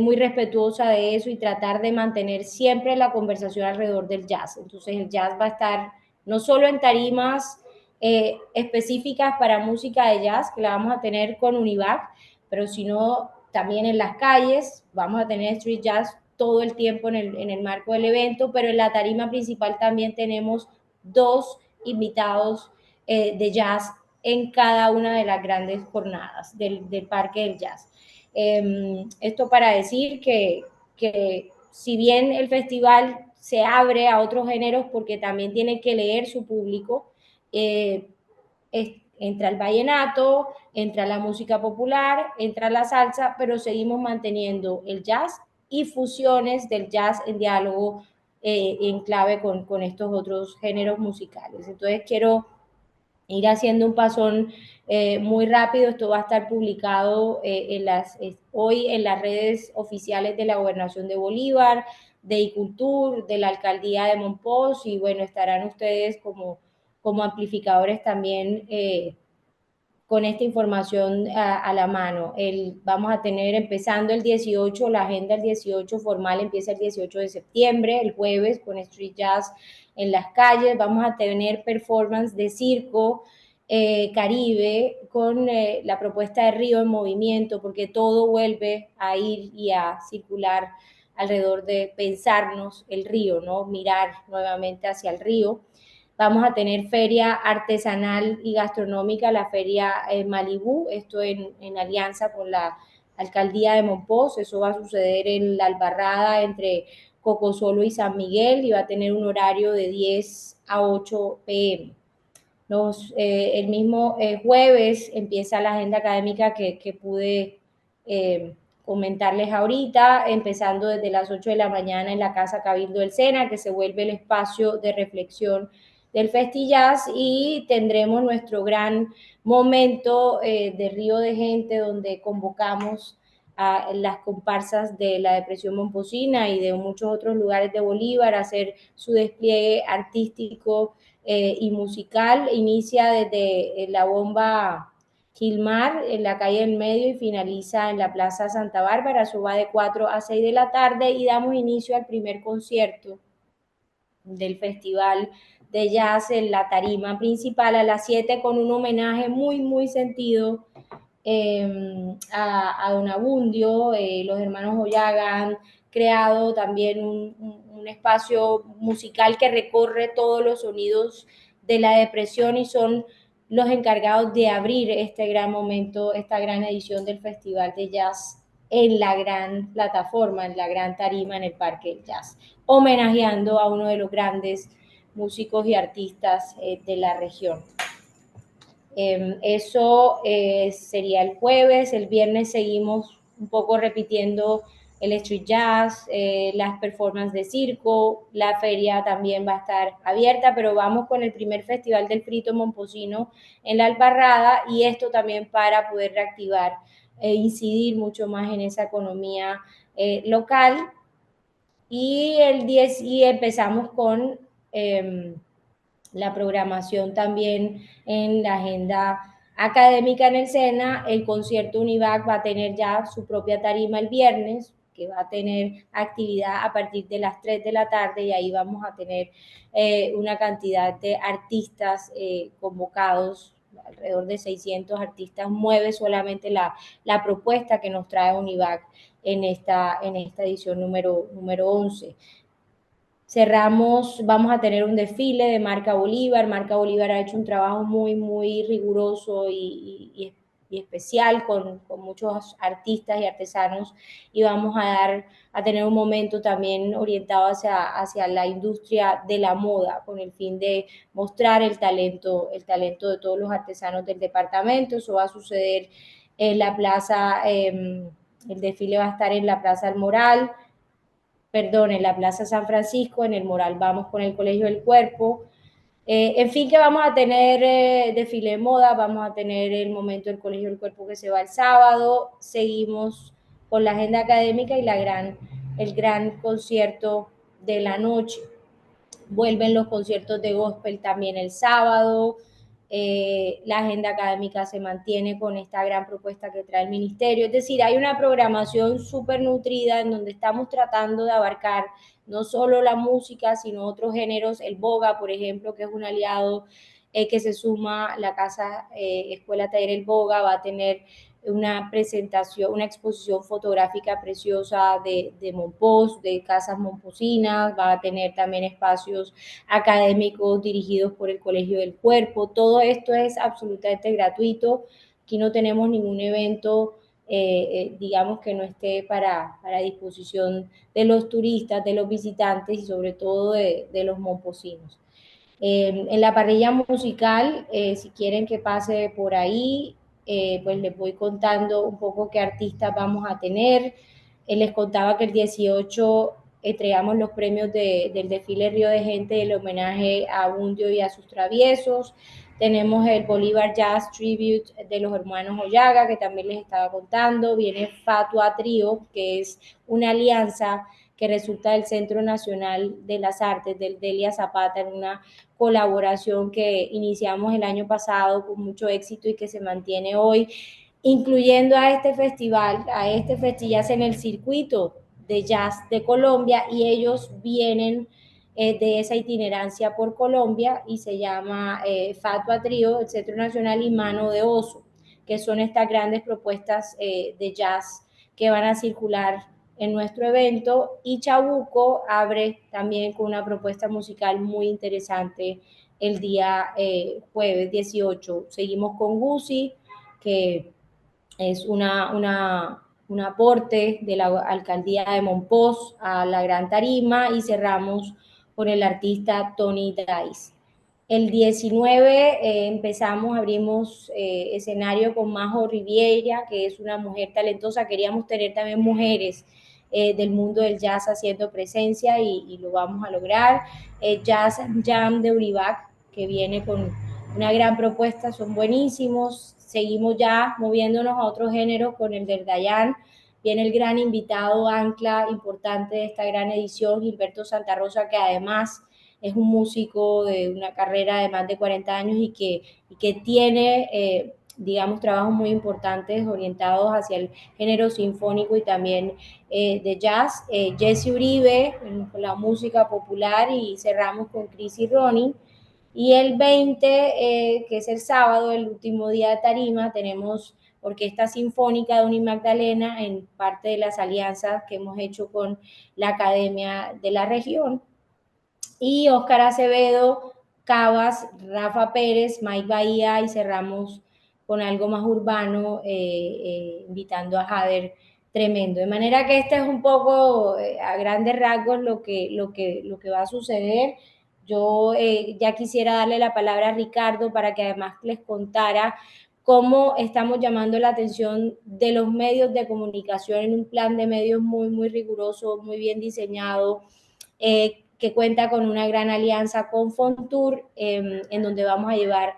muy respetuosa de eso y tratar de mantener siempre la conversación alrededor del jazz. Entonces el jazz va a estar no solo en tarimas específicas para música de jazz, que la vamos a tener con Univac, pero sino también en las calles. Vamos a tener street jazz todo el tiempo en el marco del evento, pero en la tarima principal también tenemos 2 invitados de jazz en cada una de las grandes jornadas del Parque del Jazz. Esto para decir que si bien el festival se abre a otros géneros, porque también tiene que leer su público, entra el vallenato, entra la música popular, entra la salsa, pero seguimos manteniendo el jazz y fusiones del jazz en diálogo en clave con estos otros géneros musicales. Entonces quiero ir haciendo un pasón muy rápido. Esto va a estar publicado hoy en las redes oficiales de la Gobernación de Bolívar, de Icultur, de la Alcaldía de Monpós, y bueno, estarán ustedes como amplificadores también con esta información a la mano. Vamos a tener, empezando el 18, la agenda del 18 formal empieza el 18 de septiembre, el jueves, con street jazz en las calles. Vamos a tener performance de circo Caribe con la propuesta de Río en Movimiento, porque todo vuelve a ir y a circular alrededor de pensarnos el río, ¿no? Mirar nuevamente hacia el río. Vamos a tener feria artesanal y gastronómica, la feria Malibú, esto en alianza con la Alcaldía de Monpós. Eso va a suceder en la Albarrada entre Cocosolo y San Miguel, y va a tener un horario de 10 a 8 p.m. El mismo jueves empieza la agenda académica que pude comentarles ahorita, empezando desde las 8 de la mañana en la Casa Cabildo del Sena, que se vuelve el espacio de reflexión del Festijazz, y tendremos nuestro gran momento de río de gente, donde convocamos a las comparsas de la Depresión Momposina y de muchos otros lugares de Bolívar a hacer su despliegue artístico y musical. Inicia desde la bomba Gilmar, en la calle del Medio, y finaliza en la Plaza Santa Bárbara. Eso va de 4 a 6 de la tarde, y damos inicio al primer concierto del Festival de Jazz en la tarima principal a las 7, con un homenaje muy, muy sentido a Don Abundio. Los hermanos Ollaga han creado también un espacio musical que recorre todos los sonidos de la depresión, y son los encargados de abrir este gran momento, esta gran edición del Festival de Jazz en la gran plataforma, en la gran tarima en el Parque del Jazz, homenajeando a uno de los grandes músicos y artistas de la región. Eso sería el jueves. El viernes seguimos un poco repitiendo el street jazz, las performances de circo. La feria también va a estar abierta, pero vamos con el primer festival del frito momposino en la Albarrada, y esto también para poder reactivar e incidir mucho más en esa economía local. Y empezamos con la programación también en la agenda académica en el SENA. El concierto Univac va a tener ya su propia tarima el viernes, que va a tener actividad a partir de las 3 de la tarde, y ahí vamos a tener una cantidad de artistas convocados, alrededor de 600 artistas. Mueve solamente la propuesta que nos trae Univac en esta edición número 11. Cerramos, vamos a tener un desfile de Marca Bolívar. Marca Bolívar ha hecho un trabajo muy, muy riguroso y y especial con muchos artistas y artesanos, y vamos a tener un momento también orientado hacia la industria de la moda, con el fin de mostrar el talento de todos los artesanos del departamento. Eso va a suceder en la plaza, el desfile va a estar en la Plaza del Moral, perdón, en la Plaza San Francisco, en el Moral vamos con el Colegio del Cuerpo. En fin, que vamos a tener desfile de moda, vamos a tener el momento del Colegio del Cuerpo que se va el sábado, seguimos con la agenda académica y el gran concierto de la noche. Vuelven los conciertos de gospel también el sábado. La agenda académica se mantiene con esta gran propuesta que trae el ministerio. Es decir, hay una programación súper nutrida en donde estamos tratando de abarcar no solo la música, sino otros géneros. El Boga, por ejemplo, que es un aliado que se suma, la Casa Escuela Taller El Boga va a tener una presentación, una exposición fotográfica preciosa de Monpós, de casas momposinas, va a tener también espacios académicos dirigidos por el Colegio del Cuerpo. Todo esto es absolutamente gratuito. Aquí no tenemos ningún evento, digamos, que no esté para disposición de los turistas, de los visitantes y sobre todo de los momposinos. En la parrilla musical, si quieren que pase por ahí, pues les voy contando un poco qué artistas vamos a tener. Les contaba que el 18 entregamos los premios del desfile Río de Gente, el homenaje a Bundio y a sus traviesos. Tenemos el Bolívar Jazz Tribute de los hermanos Ollaga, que también les estaba contando. Viene Fatua Trío, que es una alianza que resulta del Centro Nacional de las Artes, del Delia Zapata, en una colaboración que iniciamos el año pasado con mucho éxito y que se mantiene hoy, incluyendo a este festival, en el circuito de jazz de Colombia, y ellos vienen de esa itinerancia por Colombia y se llama Fatua Trío, el Centro Nacional y Mano de Oso, que son estas grandes propuestas de jazz que van a circular en nuestro evento, y Chabuco abre también con una propuesta musical muy interesante el día jueves 18. Seguimos con Gusi, que es un aporte de la alcaldía de Monpós a la gran tarima, y cerramos con el artista Tony Dice. El 19 abrimos escenario con Majo Riviera, que es una mujer talentosa. Queríamos tener también mujeres del mundo del jazz haciendo presencia y lo vamos a lograr. Jazz Jam de Uribac, que viene con una gran propuesta, son buenísimos. Seguimos ya moviéndonos a otros géneros con el del Dayan. Viene el gran invitado ancla importante de esta gran edición, Gilberto Santa Rosa, que además es un músico de una carrera de más de 40 años y que tiene, digamos, trabajos muy importantes orientados hacia el género sinfónico y también de jazz. Jesse Uribe, con la música popular, y cerramos con Chris y Ronnie. Y el 20, que es el sábado, el último día de tarima, tenemos Orquesta Sinfónica de Uni Magdalena en parte de las alianzas que hemos hecho con la Academia de la Región. Y Óscar Acevedo, Cabas, Rafa Pérez, Mike Bahía, y cerramos con algo más urbano, invitando a Jader Tremendo. De manera que este es un poco a grandes rasgos lo que va a suceder. Yo ya quisiera darle la palabra a Ricardo para que además les contara cómo estamos llamando la atención de los medios de comunicación en un plan de medios muy, muy riguroso, muy bien diseñado, que cuenta con una gran alianza con Fontour, en donde vamos a llevar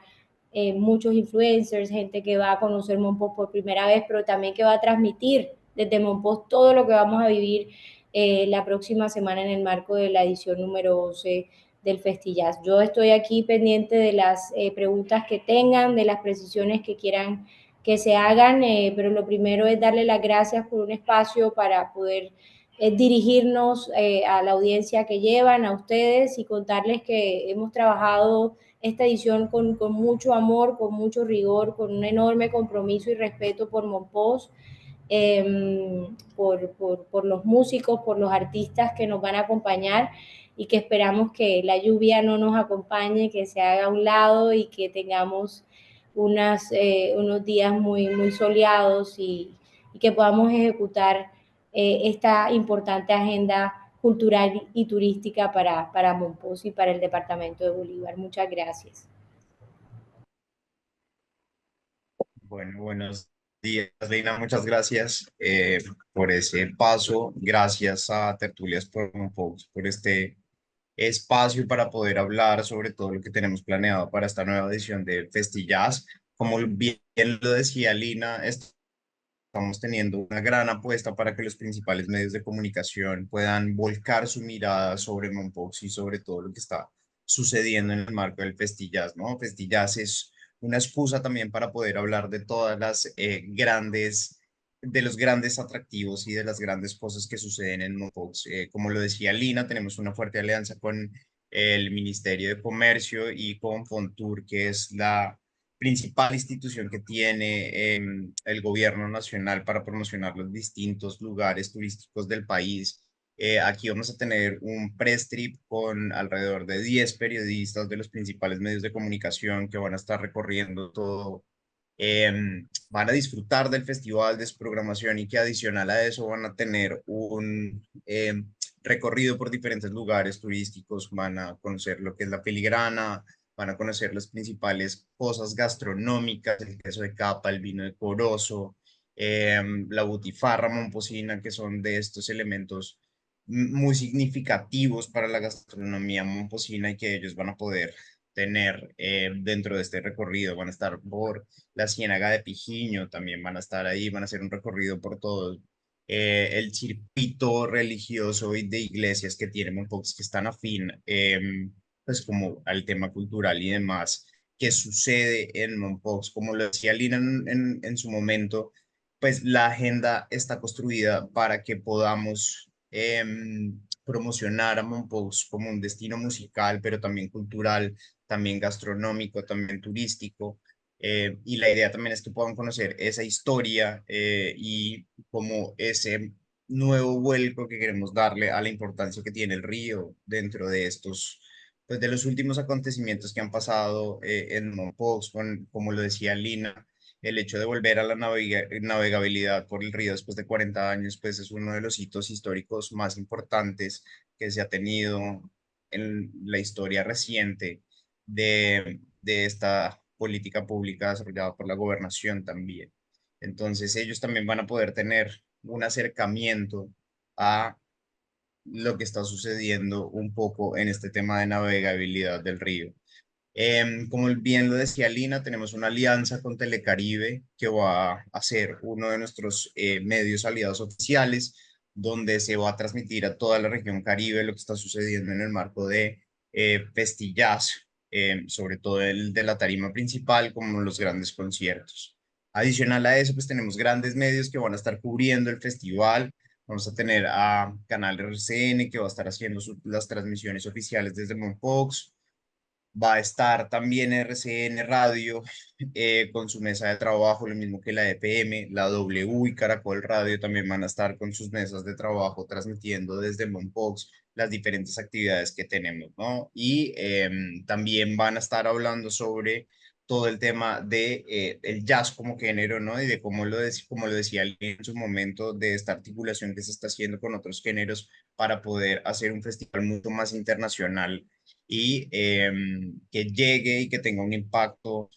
muchos influencers, gente que va a conocer Monpós por primera vez, pero también que va a transmitir desde Monpós todo lo que vamos a vivir la próxima semana en el marco de la edición número 11 del Festijazz. Yo estoy aquí pendiente de las preguntas que tengan, de las precisiones que quieran que se hagan, pero lo primero es darle las gracias por un espacio para poder dirigirnos a la audiencia que llevan, a ustedes, y contarles que hemos trabajado esta edición con mucho amor, con mucho rigor, con un enorme compromiso y respeto por Monpós, por los músicos, por los artistas que nos van a acompañar, y que esperamos que la lluvia no nos acompañe, que se haga a un lado y que tengamos unos días muy soleados y que podamos ejecutar esta importante agenda cultural y turística para Mompox y para el departamento de Bolívar. Muchas gracias. Bueno, buenos días, Lina. Muchas gracias por ese paso. Gracias a Tertulias por este espacio para poder hablar sobre todo lo que tenemos planeado para esta nueva edición de Festillas. Como bien lo decía Lina, estamos teniendo una gran apuesta para que los principales medios de comunicación puedan volcar su mirada sobre Mompox y sobre todo lo que está sucediendo en el marco del Festillas, ¿no? Festillas es una excusa también para poder hablar de todas las de los grandes atractivos y de las grandes cosas que suceden en Mompox. Como lo decía Lina, tenemos una fuerte alianza con el Ministerio de Comercio y con Fontur, que es la principal institución que tiene el gobierno nacional para promocionar los distintos lugares turísticos del país. Aquí vamos a tener un press trip con alrededor de 10 periodistas de los principales medios de comunicación que van a estar recorriendo todo. Van a disfrutar del festival, de su programación y que adicional a eso van a tener un recorrido por diferentes lugares turísticos, van a conocer lo que es la filigrana, van a conocer las principales cosas gastronómicas, el queso de capa, el vino de Corozo, la butifarra momposina, que son de estos elementos muy significativos para la gastronomía momposina y que ellos van a poder tener dentro de este recorrido. Van a estar por la Ciénaga de Pijiño, también van a estar ahí, van a hacer un recorrido por todo el circuito religioso y de iglesias que tienen Mompox que están afín pues como al tema cultural y demás que sucede en Mompox. Como lo decía Lina en su momento, pues la agenda está construida para que podamos promocionar a Mompox como un destino musical, pero también cultural, también gastronómico, también turístico. Y la idea también es que puedan conocer esa historia y como ese nuevo vuelco que queremos darle a la importancia que tiene el río dentro de estos pues de los últimos acontecimientos que han pasado en Mompox, como lo decía Lina, el hecho de volver a la navegabilidad por el río después de 40 años, pues es uno de los hitos históricos más importantes que se ha tenido en la historia reciente de esta política pública desarrollada por la gobernación también. Entonces ellos también van a poder tener un acercamiento a lo que está sucediendo un poco en este tema de navegabilidad del río. Como bien lo decía Lina, tenemos una alianza con Telecaribe que va a ser uno de nuestros medios aliados oficiales, donde se va a transmitir a toda la región Caribe lo que está sucediendo en el marco de Festillas, sobre todo el de la tarima principal, como los grandes conciertos. Adicional a eso, pues tenemos grandes medios que van a estar cubriendo el festival. Vamos a tener a Canal RCN que va a estar haciendo las transmisiones oficiales desde Mompox. Va a estar también RCN Radio con su mesa de trabajo, lo mismo que la EPM, la W y Caracol Radio también van a estar con sus mesas de trabajo transmitiendo desde Mompox las diferentes actividades que tenemos, ¿no? Y también van a estar hablando sobre todo el tema de el jazz como género, ¿no? Y de como lo decía en su momento, de esta articulación que se está haciendo con otros géneros para poder hacer un festival mucho más internacional y que llegue y que tenga un impacto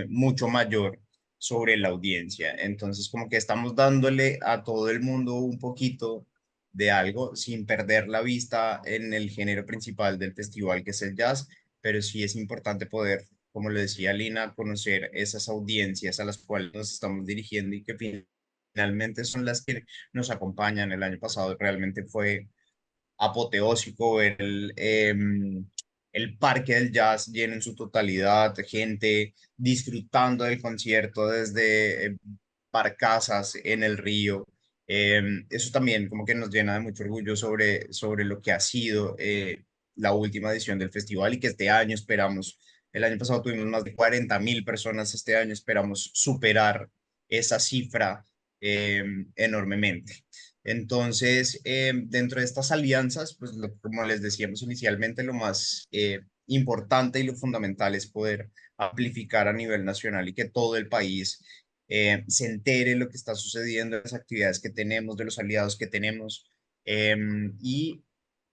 mucho mayor sobre la audiencia. Entonces, como que estamos dándole a todo el mundo un poquito de algo sin perder la vista en el género principal del festival, que es el jazz, pero sí es importante poder, como lo decía Lina, conocer esas audiencias a las cuales nos estamos dirigiendo y que finalmente son las que nos acompañan. El año pasado realmente fue apoteósico ver el parque del jazz lleno en su totalidad, gente disfrutando del concierto desde barcazas en el río. Eso también como que nos llena de mucho orgullo sobre lo que ha sido la última edición del festival y que este año esperamos, el año pasado tuvimos más de 40.000 personas, este año esperamos superar esa cifra enormemente. Entonces, dentro de estas alianzas, como les decíamos inicialmente, lo más importante y lo fundamental es poder amplificar a nivel nacional y que todo el país se entere de lo que está sucediendo, de las actividades que tenemos, de los aliados que tenemos. Y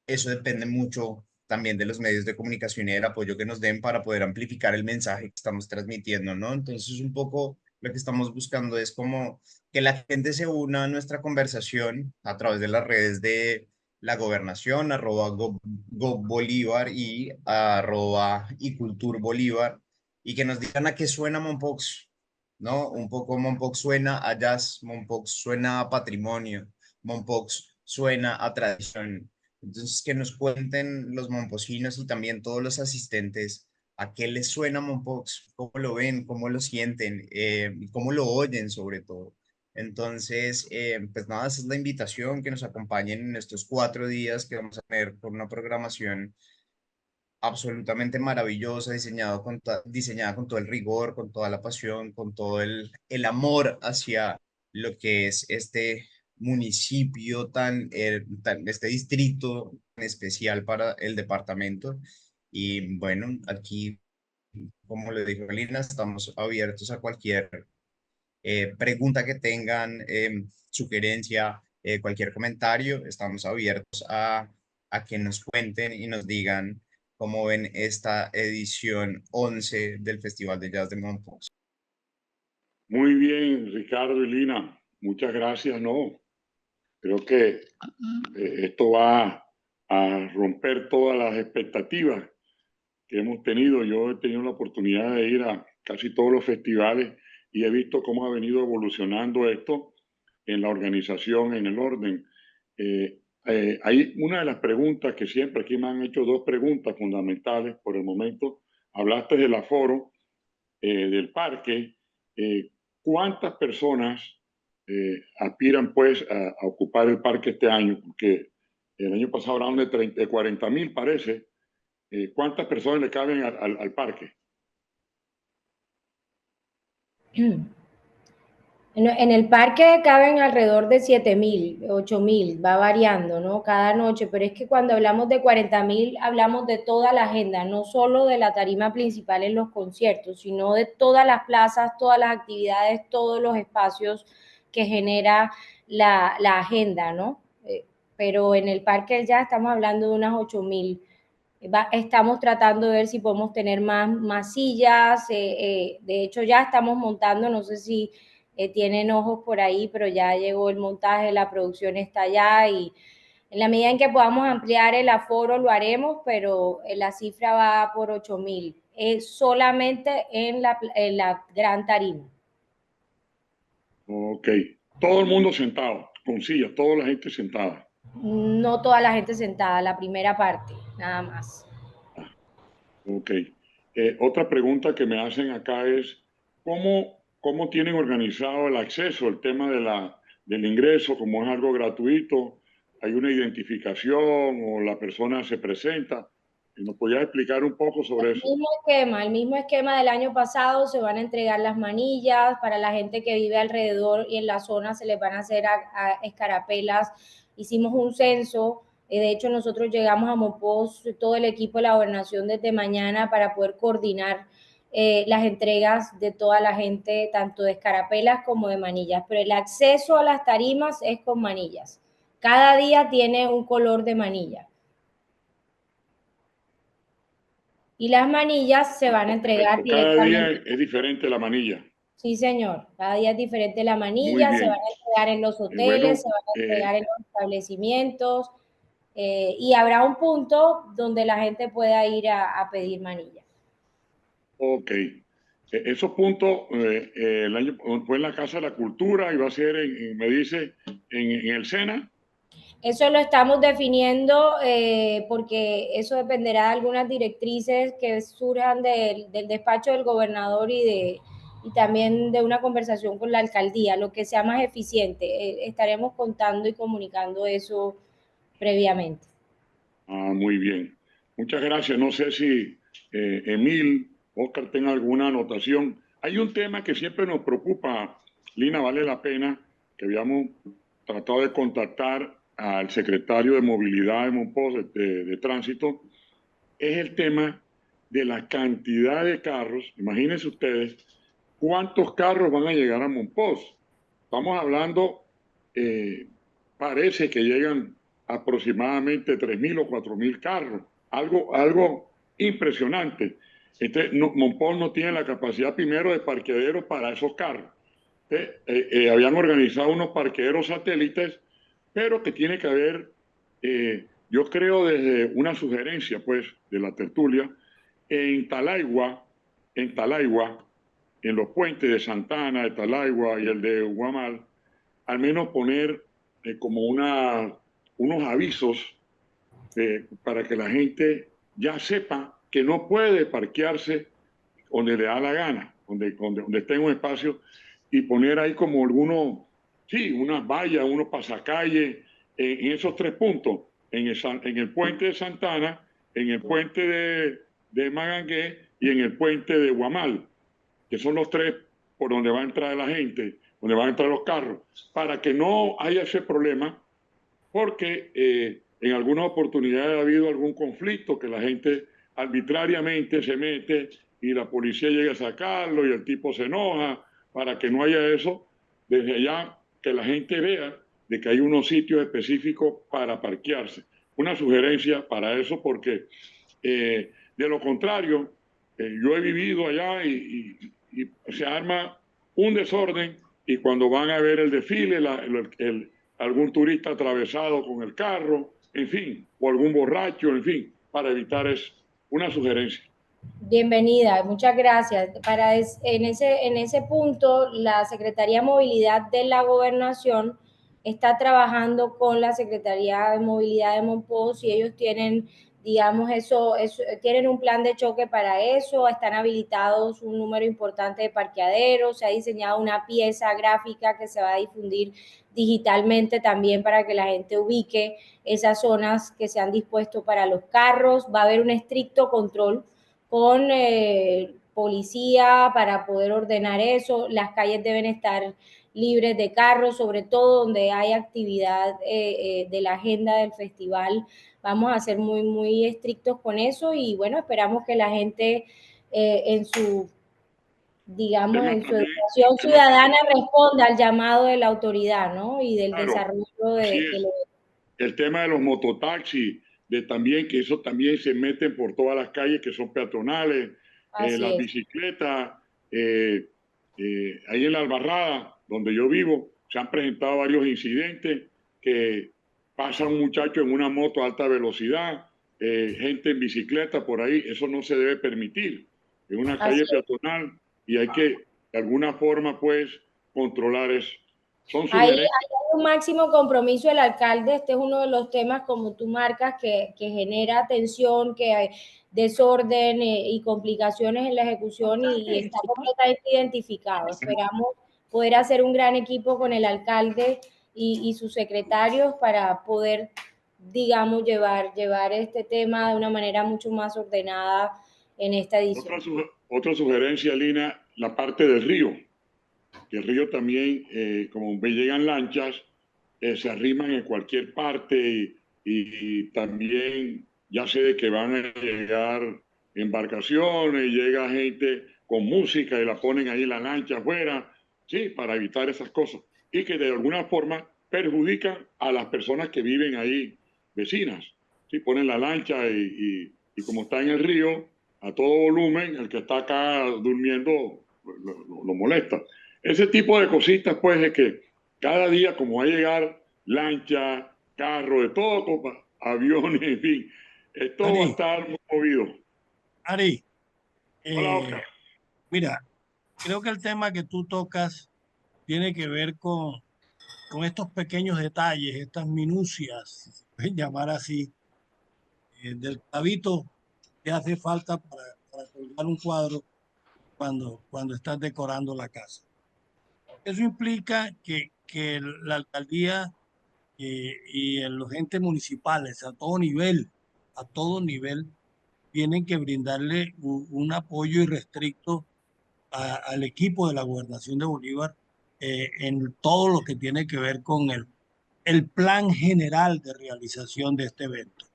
eso depende mucho también de los medios de comunicación y del apoyo que nos den para poder amplificar el mensaje que estamos transmitiendo, ¿no? Entonces, un poco lo que estamos buscando es como que la gente se una a nuestra conversación a través de las redes de la gobernación, @GovBolívar y @iculturbolívar, y que nos digan a qué suena Mompox, ¿no? Un poco Mompox suena a jazz, Mompox suena a patrimonio, Mompox suena a tradición. Entonces, que nos cuenten los momposinos y también todos los asistentes a qué les suena Mompox, cómo lo ven, cómo lo sienten, y cómo lo oyen sobre todo. Entonces, pues nada, esa es la invitación, que nos acompañen en estos 4 días que vamos a tener con una programación absolutamente maravillosa, diseñada con todo el rigor, con toda la pasión, con todo el amor hacia lo que es este municipio este distrito tan especial para el departamento. Y bueno, aquí, como le dijo Lina, estamos abiertos a cualquier pregunta que tengan, sugerencia, cualquier comentario. Estamos abiertos a que nos cuenten y nos digan cómo ven esta edición 11 del Festival de Jazz de Mompox. Muy bien, Ricardo y Lina, muchas gracias, ¿no? Creo que esto va a romper todas las expectativas que hemos tenido. Yo he tenido la oportunidad de ir a casi todos los festivales y he visto cómo ha venido evolucionando esto en la organización, en el orden. Hay una de las preguntas que siempre aquí me han hecho, dos preguntas fundamentales por el momento. Hablaste del aforo del parque. ¿Cuántas personas aspiran pues a ocupar el parque este año? Porque el año pasado hablaron de 40.000, parece. ¿Cuántas personas le caben al parque? En el parque caben alrededor de 7.000, 8.000, va variando, ¿no? Cada noche, pero es que cuando hablamos de 40.000, hablamos de toda la agenda, no solo de la tarima principal en los conciertos, sino de todas las plazas, todas las actividades, todos los espacios que genera la agenda, ¿no? Pero en el parque ya estamos hablando de unas 8.000. Estamos tratando de ver si podemos tener más sillas. De hecho, ya estamos montando, no sé si tienen ojos por ahí, pero ya llegó el montaje, la producción está allá y en la medida en que podamos ampliar el aforo lo haremos, pero la cifra va por 8.000, solamente en la gran tarima. Ok. Todo el mundo sentado, con sillas, toda la gente sentada. No toda la gente sentada, la primera parte, nada más. Ok. Otra pregunta que me hacen acá es, ¿cómo tienen organizado el acceso, el tema del ingreso, como es algo gratuito? ¿Hay una identificación o la persona se presenta? ¿Nos podías explicar un poco sobre eso? El mismo esquema del año pasado. Se van a entregar las manillas para la gente que vive alrededor y en la zona se les van a hacer a escarapelas. Hicimos un censo. De hecho, nosotros llegamos a Mompox, todo el equipo de la gobernación desde mañana para poder coordinar las entregas de toda la gente, tanto de escarapelas como de manillas. Pero el acceso a las tarimas es con manillas. Cada día tiene un color de manilla. Y las manillas se van a entregar Cada día directamente. es diferente la manilla. Sí, señor. Cada día es diferente la Muy manilla, se van bien. a entregar en los hoteles, se Bueno, van a entregar en los establecimientos y habrá un punto donde la gente pueda ir a pedir manilla. ok. Esos puntos, el año fue en la Casa de la Cultura y va a ser, me dice, en el SENA. Eso lo estamos definiendo porque eso dependerá de algunas directrices que surjan del despacho del gobernador y también de una conversación con la alcaldía, lo que sea más eficiente. Estaremos contando y comunicando eso previamente. Ah, muy bien. Muchas gracias. No sé si Emil, Oscar, tenga alguna anotación. Hay un tema que siempre nos preocupa, Lina, vale la pena, que habíamos tratado de contactar al secretario de Movilidad de Mompox, de Tránsito, es el tema de la cantidad de carros. Imagínense ustedes cuántos carros van a llegar a Mompox. Estamos hablando, parece que llegan aproximadamente 3.000 o 4.000 carros, algo impresionante. Entonces, Mompox no tiene la capacidad primero de parqueaderos para esos carros. Habían organizado unos parqueaderos satélites, pero que tiene que haber, yo creo desde una sugerencia pues de la tertulia, en Talaigua, en los puentes de Santana, de Talaigua y el de Guamal, al menos poner como unos avisos para que la gente ya sepa que no puede parquearse donde le da la gana, donde esté en un espacio, y poner ahí como sí, unas vallas, unos pasacalles en esos 3 puntos, en el puente de Santana, en el puente de Magangué y en el puente de Guamal, que son los 3 por donde va a entrar la gente, donde van a entrar los carros, para que no haya ese problema, porque en algunas oportunidades ha habido algún conflicto que la gente arbitrariamente se mete y la policía llega a sacarlo y el tipo se enoja. Para que no haya eso, desde allá que la gente vea de que hay unos sitios específicos para parquearse. Una sugerencia para eso, porque de lo contrario, yo he vivido allá y se arma un desorden, y cuando van a ver el desfile, algún turista atravesado con el carro, en fin, o algún borracho, en fin, para evitar eso. Una sugerencia. Bienvenida, muchas gracias. En ese punto, la Secretaría de Movilidad de la Gobernación está trabajando con la Secretaría de Movilidad de Mompox y ellos tienen, digamos, tienen un plan de choque para eso, están habilitados un número importante de parqueaderos, se ha diseñado una pieza gráfica que se va a difundir digitalmente también para que la gente ubique esas zonas que se han dispuesto para los carros. Va a haber un estricto control con policía para poder ordenar eso. Las calles deben estar libres de carros, sobre todo donde hay actividad de la agenda del festival. Vamos a ser muy, muy estrictos con eso y bueno, esperamos que la gente en su, digamos, en su educación ciudadana responda al llamado de la autoridad, ¿no? Y del desarrollo de el tema de los mototaxis, de también que eso también se meten por todas las calles que son peatonales, las bicicletas, ahí en la Albarrada, donde yo vivo, se han presentado varios incidentes que pasa un muchacho en una moto a alta velocidad, gente en bicicleta por ahí. Eso no se debe permitir en una calle peatonal, y hay que de alguna forma pues controlar eso. Hay un máximo compromiso del alcalde. Este es uno de los temas, como tú marcas, que genera tensión, que hay desorden y complicaciones en la ejecución y está completamente identificado. Esperamos poder hacer un gran equipo con el alcalde y sus secretarios para poder, digamos, llevar este tema de una manera mucho más ordenada en esta edición. Otra sugerencia, Lina, la parte del río. Que el río también, como llegan lanchas, se arriman en cualquier parte, y también ya sé de que van a llegar embarcaciones, llega gente con música y la ponen ahí en la lancha afuera, sí, para evitar esas cosas, y que de alguna forma perjudican a las personas que viven ahí, vecinas. Sí, ponen la lancha y como está en el río, a todo volumen, el que está acá durmiendo lo molesta. Ese tipo de cositas, pues, de que cada día, como va a llegar lancha, carro, de todo, aviones, en fin, esto va a estar muy movido. Ari, Hola, Oscar. Mira, creo que el tema que tú tocas tiene que ver con estos pequeños detalles, estas minucias, si se pueden llamar así, del clavito que hace falta para colgar un cuadro cuando estás decorando la casa. Eso implica que la alcaldía y los entes municipales a todo nivel, tienen que brindarle un apoyo irrestricto al equipo de la Gobernación de Bolívar en todo lo que tiene que ver con el plan general de realización de este evento.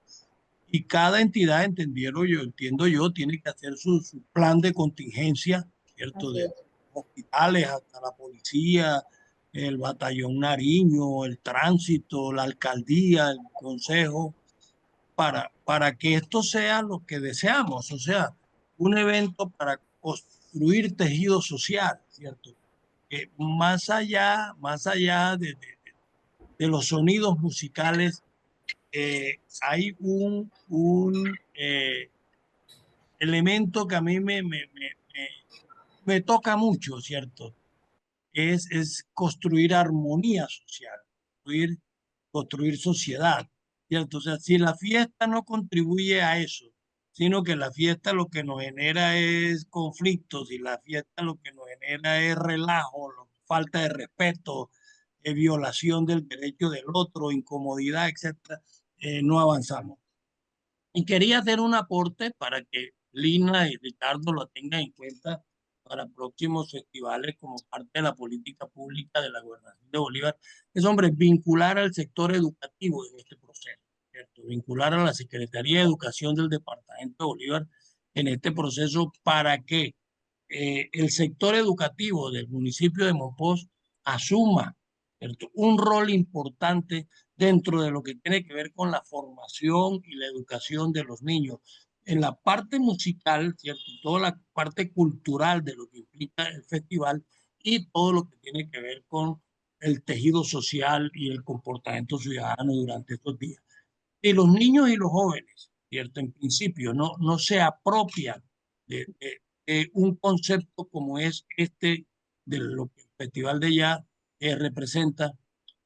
y cada entidad, entiendo yo, tiene que hacer su plan de contingencia, ¿cierto? Así De es. hospitales hasta la policía, el batallón Nariño, el tránsito, la alcaldía, el consejo, para que esto sea lo que deseamos, o sea, un evento para construir tejido social, ¿cierto? Más allá de los sonidos musicales, hay un elemento que a mí me toca mucho, ¿cierto? Es construir armonía social, construir sociedad, ¿cierto? O sea, si la fiesta no contribuye a eso, sino que la fiesta lo que nos genera es conflictos y la fiesta lo que nos genera es relajo, falta de respeto, violación del derecho del otro, incomodidad, etcétera, no avanzamos. Y quería hacer un aporte para que Lina y Ricardo lo tengan en cuenta para próximos festivales como parte de la política pública de la Gobernación de Bolívar. Es, hombre, vincular al sector educativo en este proceso, ¿cierto? Vincular a la Secretaría de Educación del Departamento de Bolívar en este proceso para que el sector educativo del municipio de Monpós asuma, ¿cierto?, un rol importante dentro de lo que tiene que ver con la formación y la educación de los niños. En la parte musical, ¿cierto?, toda la parte cultural de lo que implica el festival y todo lo que tiene que ver con el tejido social y el comportamiento ciudadano durante estos días. Y los niños y los jóvenes, ¿cierto?, en principio no se apropian de un concepto como es este de lo que el Festival de Jazz representa,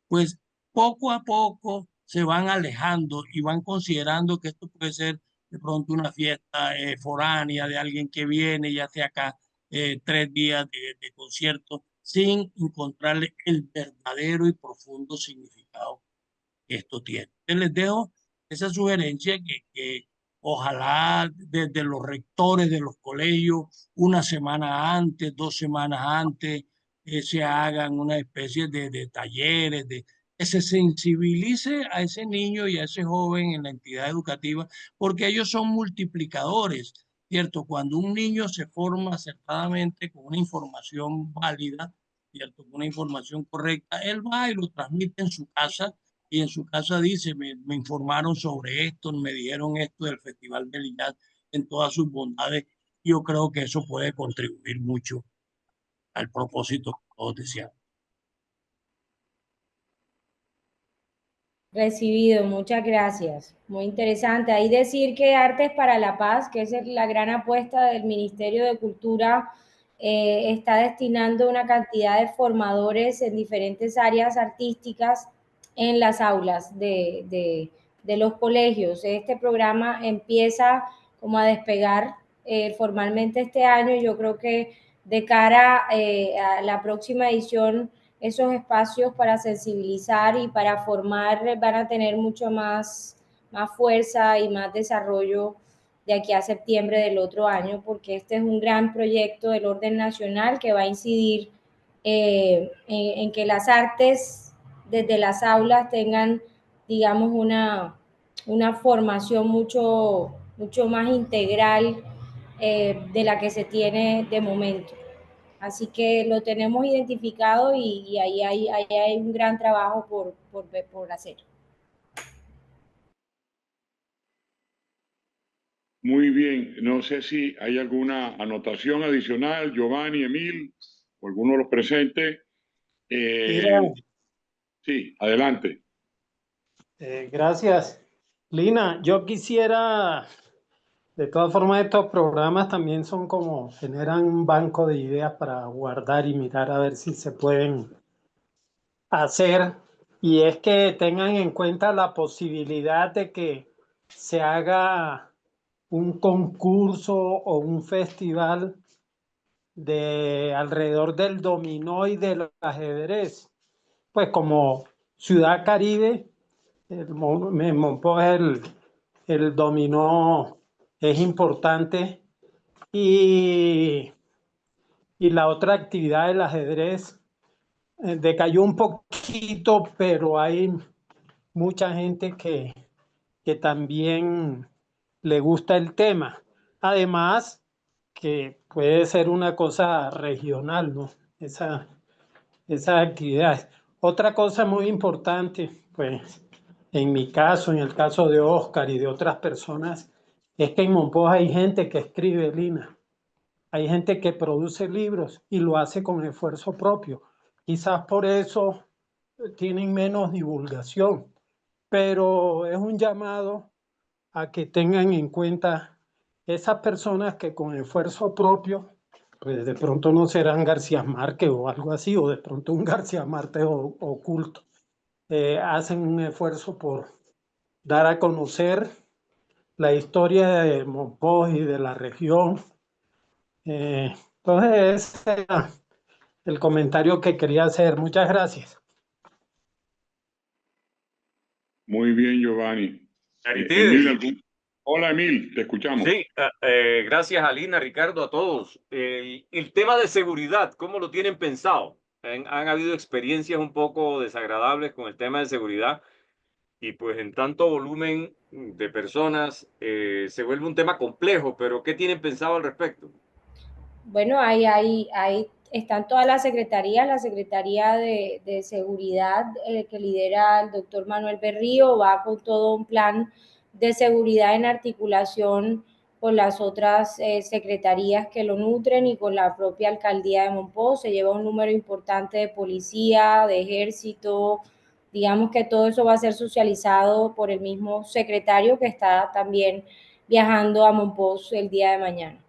pues poco a poco se van alejando y van considerando que esto puede ser de pronto una fiesta foránea de alguien que viene y hace acá 3 días de concierto sin encontrarle el verdadero y profundo significado que esto tiene. Entonces les dejo esa sugerencia que ojalá desde los rectores de los colegios, una semana antes, 2 semanas antes, se hagan una especie de talleres, que se sensibilice a ese niño y a ese joven en la entidad educativa, porque ellos son multiplicadores, ¿cierto? Cuando un niño se forma acertadamente con una información válida, ¿cierto?, con una información correcta, él va y lo transmite en su casa y en su casa dice, me informaron sobre esto, me dijeron esto del Festival del Jazz en todas sus bondades. Yo creo que eso puede contribuir mucho al propósito que todos deseamos. Recibido, muchas gracias. Muy interesante. Ahí decir que Artes para la Paz, que es la gran apuesta del Ministerio de Cultura, está destinando una cantidad de formadores en diferentes áreas artísticas en las aulas de los colegios. Este programa empieza como a despegar formalmente este año. Yo creo que de cara a la próxima edición, esos espacios para sensibilizar y para formar van a tener mucho más fuerza y más desarrollo de aquí a septiembre del otro año, porque este es un gran proyecto del orden nacional que va a incidir en que las artes desde las aulas tengan, digamos, una formación mucho más integral de la que se tiene de momento. Así que lo tenemos identificado y ahí hay un gran trabajo por hacer. Muy bien, no sé si hay alguna anotación adicional, Giovanni, Emil, o alguno de los presentes. Sí, adelante. Gracias. Lina, yo quisiera, de todas formas, estos programas también son como, generan un banco de ideas para guardar y mirar a ver si se pueden hacer. Y es que tengan en cuenta la posibilidad de que se haga un concurso o un festival de alrededor del dominó y del ajedrez. Pues como Ciudad Caribe, Monpós el dominó es importante y la otra actividad, el ajedrez, decayó un poquito, pero hay mucha gente que también le gusta el tema. Además, que puede ser una cosa regional, ¿no? Esas actividades. Otra cosa muy importante, pues en mi caso, en el caso de Oscar y de otras personas, es que en Monpós hay gente que escribe, Lina. Hay gente que produce libros y lo hace con esfuerzo propio. Quizás por eso tienen menos divulgación, pero es un llamado a que tengan en cuenta esas personas que con esfuerzo propio, pues de pronto no serán García Márquez o algo así, o de pronto un García Márquez oculto, hacen un esfuerzo por dar a conocer la historia de Monpós y de la región. Entonces, ese era el comentario que quería hacer. Muchas gracias. Muy bien, Giovanni. Aristides. Emil, hola, Emil, te escuchamos. Sí, gracias Alina, Ricardo, a todos. El tema de seguridad, ¿cómo lo tienen pensado? Han habido experiencias un poco desagradables con el tema de seguridad y pues en tanto volumen de personas se vuelve un tema complejo, pero ¿qué tienen pensado al respecto? Bueno, ahí están todas las secretarías, la Secretaría de Seguridad que lidera el doctor Manuel Berrío, va con todo un plan de seguridad en articulación con las otras secretarías que lo nutren y con la propia alcaldía de Monpós. Se lleva un número importante de policía, de ejército, digamos que todo eso va a ser socializado por el mismo secretario que está también viajando a Monpós el día de mañana,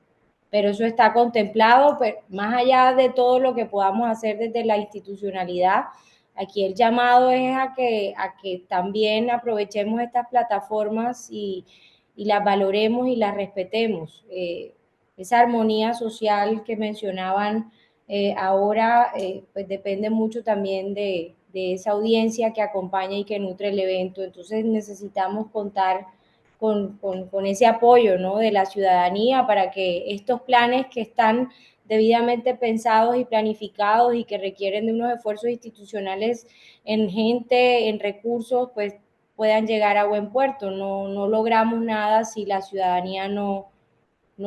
pero eso está contemplado, pero más allá de todo lo que podamos hacer desde la institucionalidad, aquí el llamado es a que también aprovechemos estas plataformas y las valoremos y las respetemos. Esa armonía social que mencionaban ahora, pues depende mucho también de esa audiencia que acompaña y que nutre el evento. Entonces necesitamos contar con ese apoyo, ¿no?, de la ciudadanía para que estos planes que están debidamente pensados y planificados y que requieren de unos esfuerzos institucionales en gente, en recursos, pues puedan llegar a buen puerto. No logramos nada si la ciudadanía no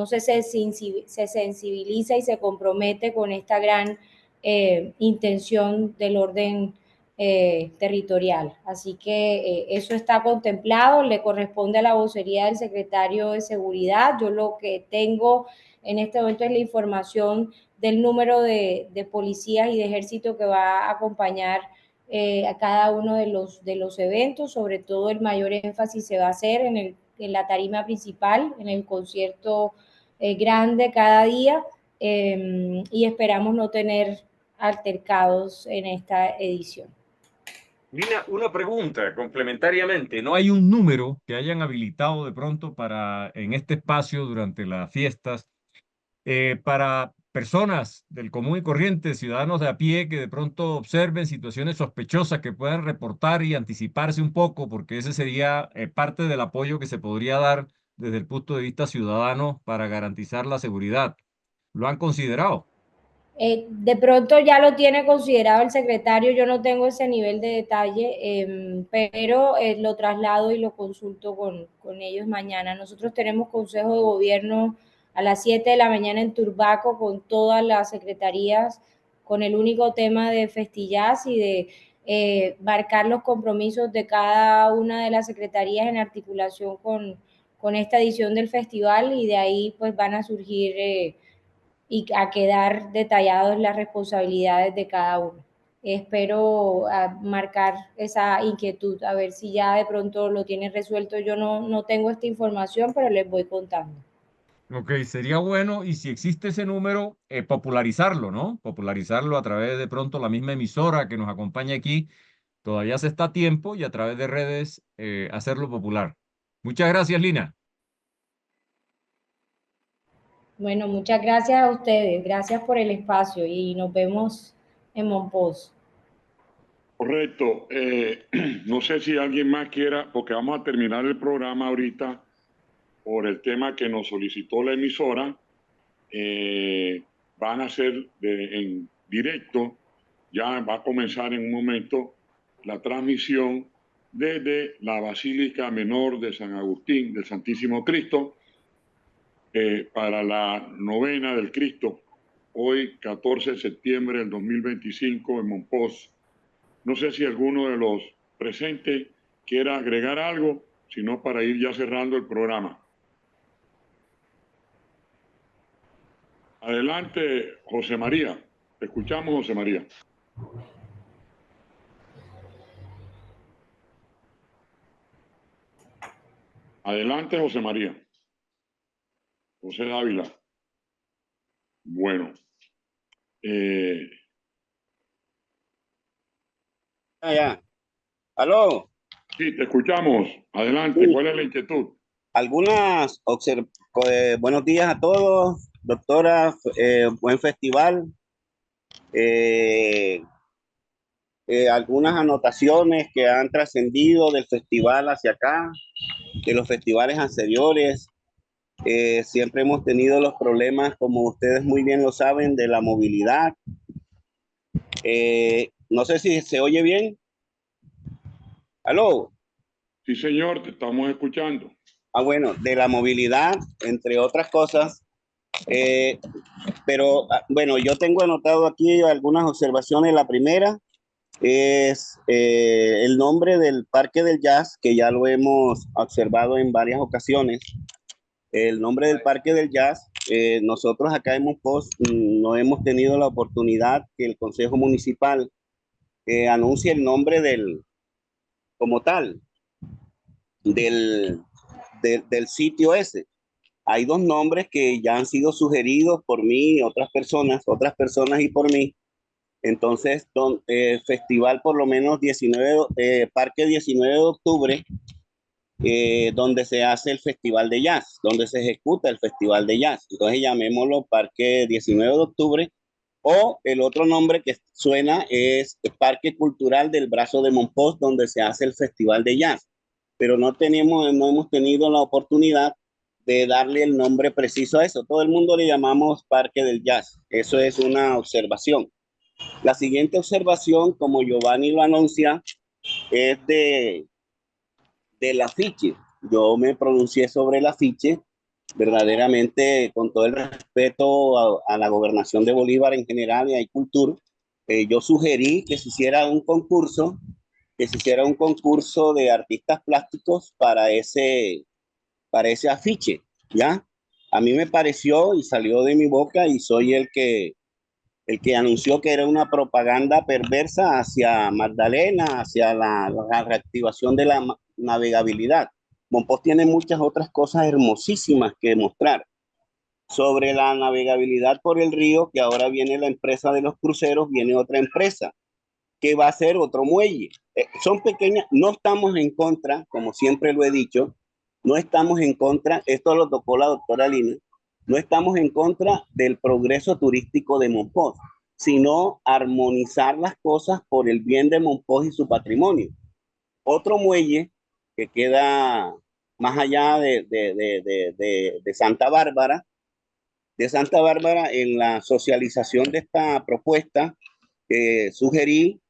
se sensibiliza y se compromete con esta gran intención del orden territorial. Así que eso está contemplado, le corresponde a la vocería del secretario de Seguridad. Yo lo que tengo en este momento es la información del número de policías y de ejército que va a acompañar a cada uno de los eventos. Sobre todo el mayor énfasis se va a hacer en la tarima principal, en el concierto grande cada día, y esperamos no tener altercados en esta edición. Lina, una pregunta complementariamente. ¿No hay un número que hayan habilitado de pronto para en este espacio durante las fiestas para personas del común y corriente, ciudadanos de a pie que de pronto observen situaciones sospechosas que puedan reportar y anticiparse un poco, porque ese sería parte del apoyo que se podría dar desde el punto de vista ciudadano para garantizar la seguridad? ¿Lo han considerado? De pronto ya lo tiene considerado el secretario, yo no tengo ese nivel de detalle, pero lo traslado y lo consulto con ellos mañana. Nosotros tenemos consejo de gobierno a las 7 de la mañana en Turbaco con todas las secretarías, con el único tema de Festillaz y de marcar los compromisos de cada una de las secretarías en articulación con esta edición del festival, y de ahí pues van a surgir y a quedar detallados las responsabilidades de cada uno. Espero marcar esa inquietud, a ver si ya de pronto lo tienen resuelto. Yo no tengo esta información, pero les voy contando. Ok, sería bueno, y si existe ese número, popularizarlo, ¿no? Popularizarlo a través de pronto la misma emisora que nos acompaña aquí. Todavía se está a tiempo y a través de redes hacerlo popular. Muchas gracias, Lina. Bueno, muchas gracias a ustedes. Gracias por el espacio y nos vemos en Monpós. Correcto. No sé si alguien más quiera, porque vamos a terminar el programa ahorita por el tema que nos solicitó la emisora. Van a ser en directo, ya va a comenzar en un momento la transmisión desde la Basílica Menor de San Agustín del Santísimo Cristo para la novena del Cristo, hoy 14 de septiembre del 2025 en Mompox. No sé si alguno de los presentes quiera agregar algo, sino para ir ya cerrando el programa. Adelante, José María. Te escuchamos, José María. Adelante, José María. José Dávila. Bueno. Ya. ¿Aló? Sí, te escuchamos. Adelante. Sí. ¿Cuál es la inquietud? Buenos días a todos, doctora. Buen festival. Algunas anotaciones que han trascendido del festival hacia acá, de los festivales anteriores. Siempre hemos tenido los problemas, como ustedes muy bien lo saben, de la movilidad. No sé si se oye bien. ¿Aló? Sí, señor, te estamos escuchando. Bueno, de la movilidad, entre otras cosas. Pero bueno, yo tengo anotado aquí algunas observaciones. La primera es el nombre del Parque del Jazz, que ya lo hemos observado en varias ocasiones. El nombre del Parque del Jazz, nosotros acá en Mompox no hemos tenido la oportunidad que el Consejo Municipal anuncie el nombre como tal, del sitio ese. Hay dos nombres que ya han sido sugeridos por mí y otras personas y por mí. Entonces, festival por lo menos Parque 19 de octubre, donde se hace el festival de jazz, donde se ejecuta el festival de jazz. Entonces, llamémoslo Parque 19 de octubre, o el otro nombre que suena es el Parque Cultural del Brazo de Mompox, donde se hace el festival de jazz. Pero no hemos tenido la oportunidad de darle el nombre preciso a eso. Todo el mundo le llamamos Parque del Jazz. Eso es una observación. La siguiente observación, como Giovanni lo anuncia, es del afiche. Yo me pronuncié sobre el afiche, verdaderamente con todo el respeto a la gobernación de Bolívar en general y a Cultura. Yo sugerí que se hiciera un concurso, de artistas plásticos para ese afiche, ¿ya? A mí me pareció y salió de mi boca, y soy el que anunció que era una propaganda perversa hacia Magdalena, hacia la reactivación de la navegabilidad. Mompox tiene muchas otras cosas hermosísimas que mostrar. Sobre la navegabilidad por el río, que ahora viene la empresa de los cruceros, viene otra empresa que va a ser otro muelle. Son pequeñas, no estamos en contra, como siempre lo he dicho, no estamos en contra, esto lo tocó la doctora Lina, no estamos en contra del progreso turístico de Mompox, sino armonizar las cosas por el bien de Mompox y su patrimonio. Otro muelle que queda más allá de Santa Bárbara, en la socialización de esta propuesta, sugerí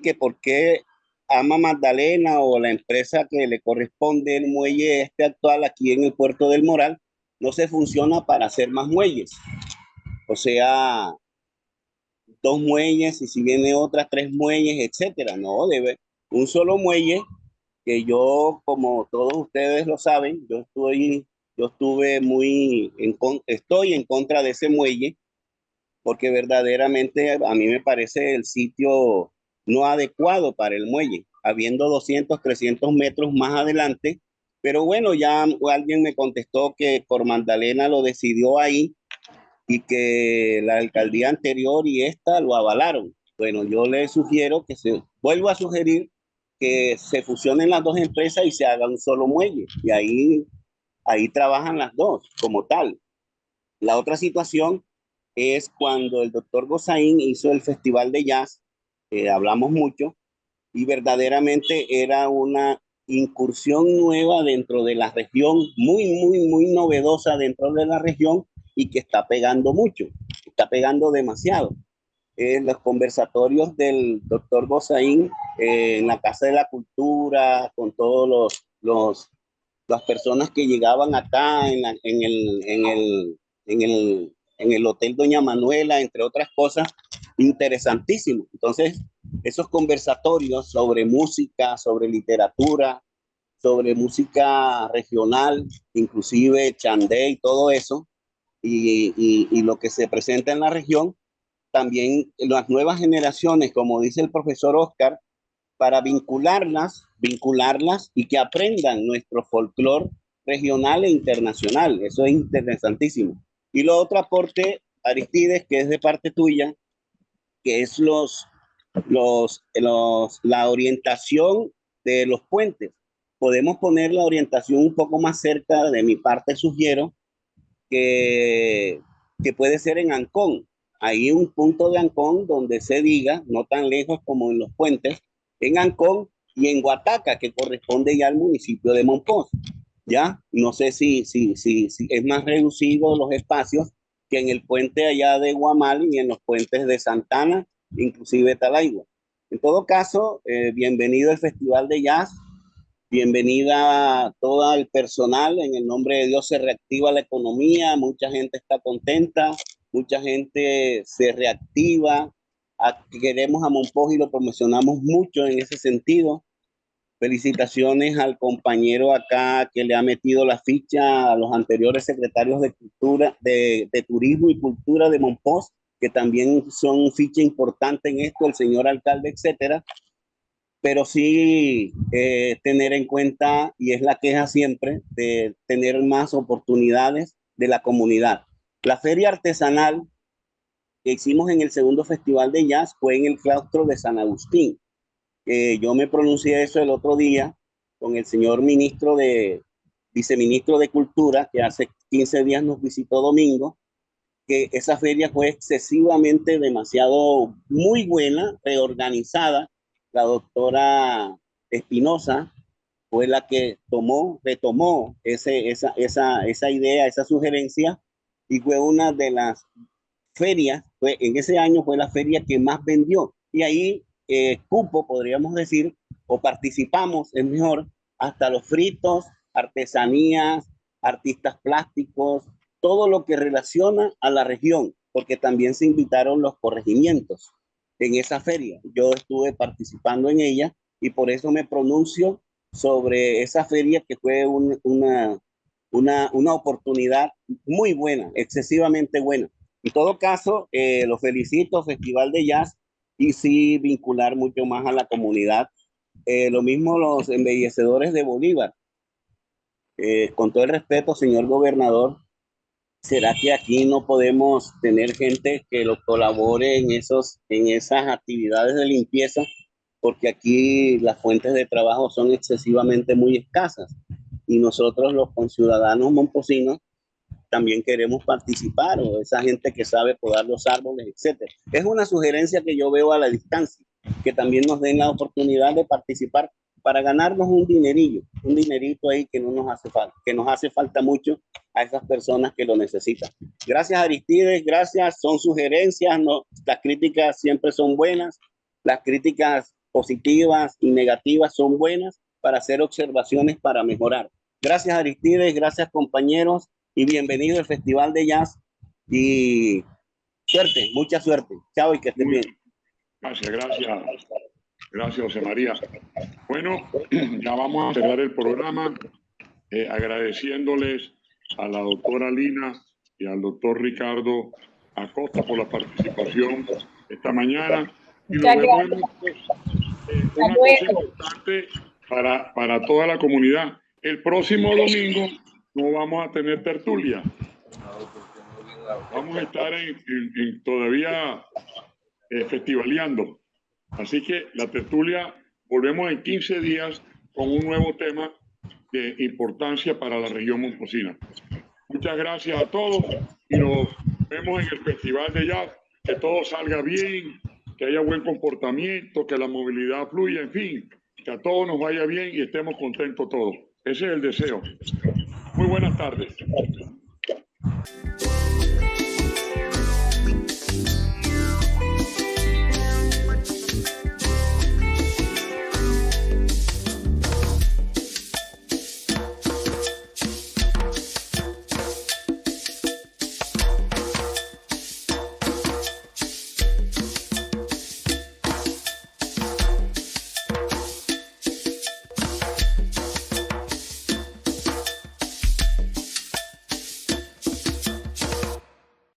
que por qué Ama Magdalena o la empresa que le corresponde el muelle actual aquí en el puerto del Moral no se funciona para hacer más muelles. O sea, 2 muelles, y si viene otra, 3 muelles, etcétera. No, debe un solo muelle, que yo, como todos ustedes lo saben, estoy en contra de ese muelle, porque verdaderamente a mí me parece el sitio no adecuado para el muelle, habiendo 200, 300 metros más adelante. Pero bueno, ya alguien me contestó que por Magdalena lo decidió ahí y que la alcaldía anterior y esta lo avalaron. Bueno, yo le sugiero vuelvo a sugerir que se fusionen las dos empresas y se haga un solo muelle, y ahí trabajan las dos como tal. La otra situación es cuando el doctor Gozaín hizo el festival de jazz, hablamos mucho, y verdaderamente era una incursión nueva dentro de la región, muy, muy, muy novedosa dentro de la región, y que está pegando mucho, está pegando demasiado. los conversatorios del doctor Gozaín en la Casa de la Cultura, con todos las personas que llegaban acá en el Hotel Doña Manuela, entre otras cosas, interesantísimo. Entonces, esos conversatorios sobre música, sobre literatura, sobre música regional, inclusive chandé y todo eso, y lo que se presenta en la región, también las nuevas generaciones, como dice el profesor Oscar, para vincularlas y que aprendan nuestro folclore regional e internacional. Eso es interesantísimo. Y lo otro aporte, Aristides, que es de parte tuya, que es la orientación de los puentes. Podemos poner la orientación un poco más cerca, de mi parte sugiero, que puede ser en Ancón. Hay un punto de Ancón donde se diga, no tan lejos como en los puentes, en Ancón y en Guataca, que corresponde ya al municipio de Mompox. ¿Ya? No sé si es más reducido los espacios que en el puente allá de Guamal y en los puentes de Santana, inclusive Talaigua. En todo caso, bienvenido al Festival de Jazz, bienvenida a todo el personal, en el nombre de Dios se reactiva la economía, mucha gente está contenta, mucha gente se reactiva, queremos a Mompox y lo promocionamos mucho en ese sentido. Felicitaciones al compañero acá que le ha metido la ficha a los anteriores secretarios de Cultura, de Turismo y Cultura de Mompox, que también son ficha importante en esto, el señor alcalde, etcétera. Pero sí tener en cuenta, y es la queja siempre, de tener más oportunidades de la comunidad. La feria artesanal que hicimos en el segundo Festival de Jazz fue en el claustro de San Agustín. Yo me pronuncié eso el otro día con el señor viceministro de Cultura, que hace 15 días nos visitó Domingo, que esa feria fue excesivamente muy buena, reorganizada. La doctora Espinosa fue la que retomó esa idea, esa sugerencia, y fue una de las ferias, en ese año fue la feria que más vendió. Y ahí cupo, podríamos decir, o participamos, es mejor, hasta los fritos, artesanías, artistas plásticos, todo lo que relaciona a la región, porque también se invitaron los corregimientos en esa feria. Yo estuve participando en ella y por eso me pronuncio sobre esa feria, que fue una oportunidad muy buena, excesivamente buena. En todo caso, los felicito, Festival de Jazz, y sí vincular mucho más a la comunidad. Lo mismo los embellecedores de Bolívar. Con todo el respeto, señor gobernador, ¿será que aquí no podemos tener gente que lo colabore en esas actividades de limpieza? Porque aquí las fuentes de trabajo son excesivamente muy escasas y nosotros los conciudadanos momposinos también queremos participar, o esa gente que sabe podar los árboles, etcétera. Es una sugerencia que yo veo a la distancia, que también nos den la oportunidad de participar para ganarnos un dinerito ahí que no nos hace falta, que nos hace falta mucho a esas personas que lo necesitan. Gracias, Aristides, gracias, son sugerencias, no, las críticas siempre son buenas, las críticas positivas y negativas son buenas para hacer observaciones para mejorar. Gracias, Aristides, gracias, compañeros, y bienvenido al Festival de Jazz, y suerte, mucha suerte. Chao y que estén bien. Gracias, José María. Bueno, ya vamos a cerrar el programa agradeciéndoles a la doctora Lina y al doctor Ricardo Acosta por la participación esta mañana. Y lo vemos una cosa importante para toda la comunidad. El próximo domingo no vamos a tener tertulia. Vamos a estar todavía festivaleando. Así que la tertulia, volvemos en 15 días con un nuevo tema de importancia para la región momposina. Muchas gracias a todos y nos vemos en el Festival de Jazz. Que todo salga bien, que haya buen comportamiento, que la movilidad fluya, en fin, que a todos nos vaya bien y estemos contentos todos. Ese es el deseo. Muy buenas tardes.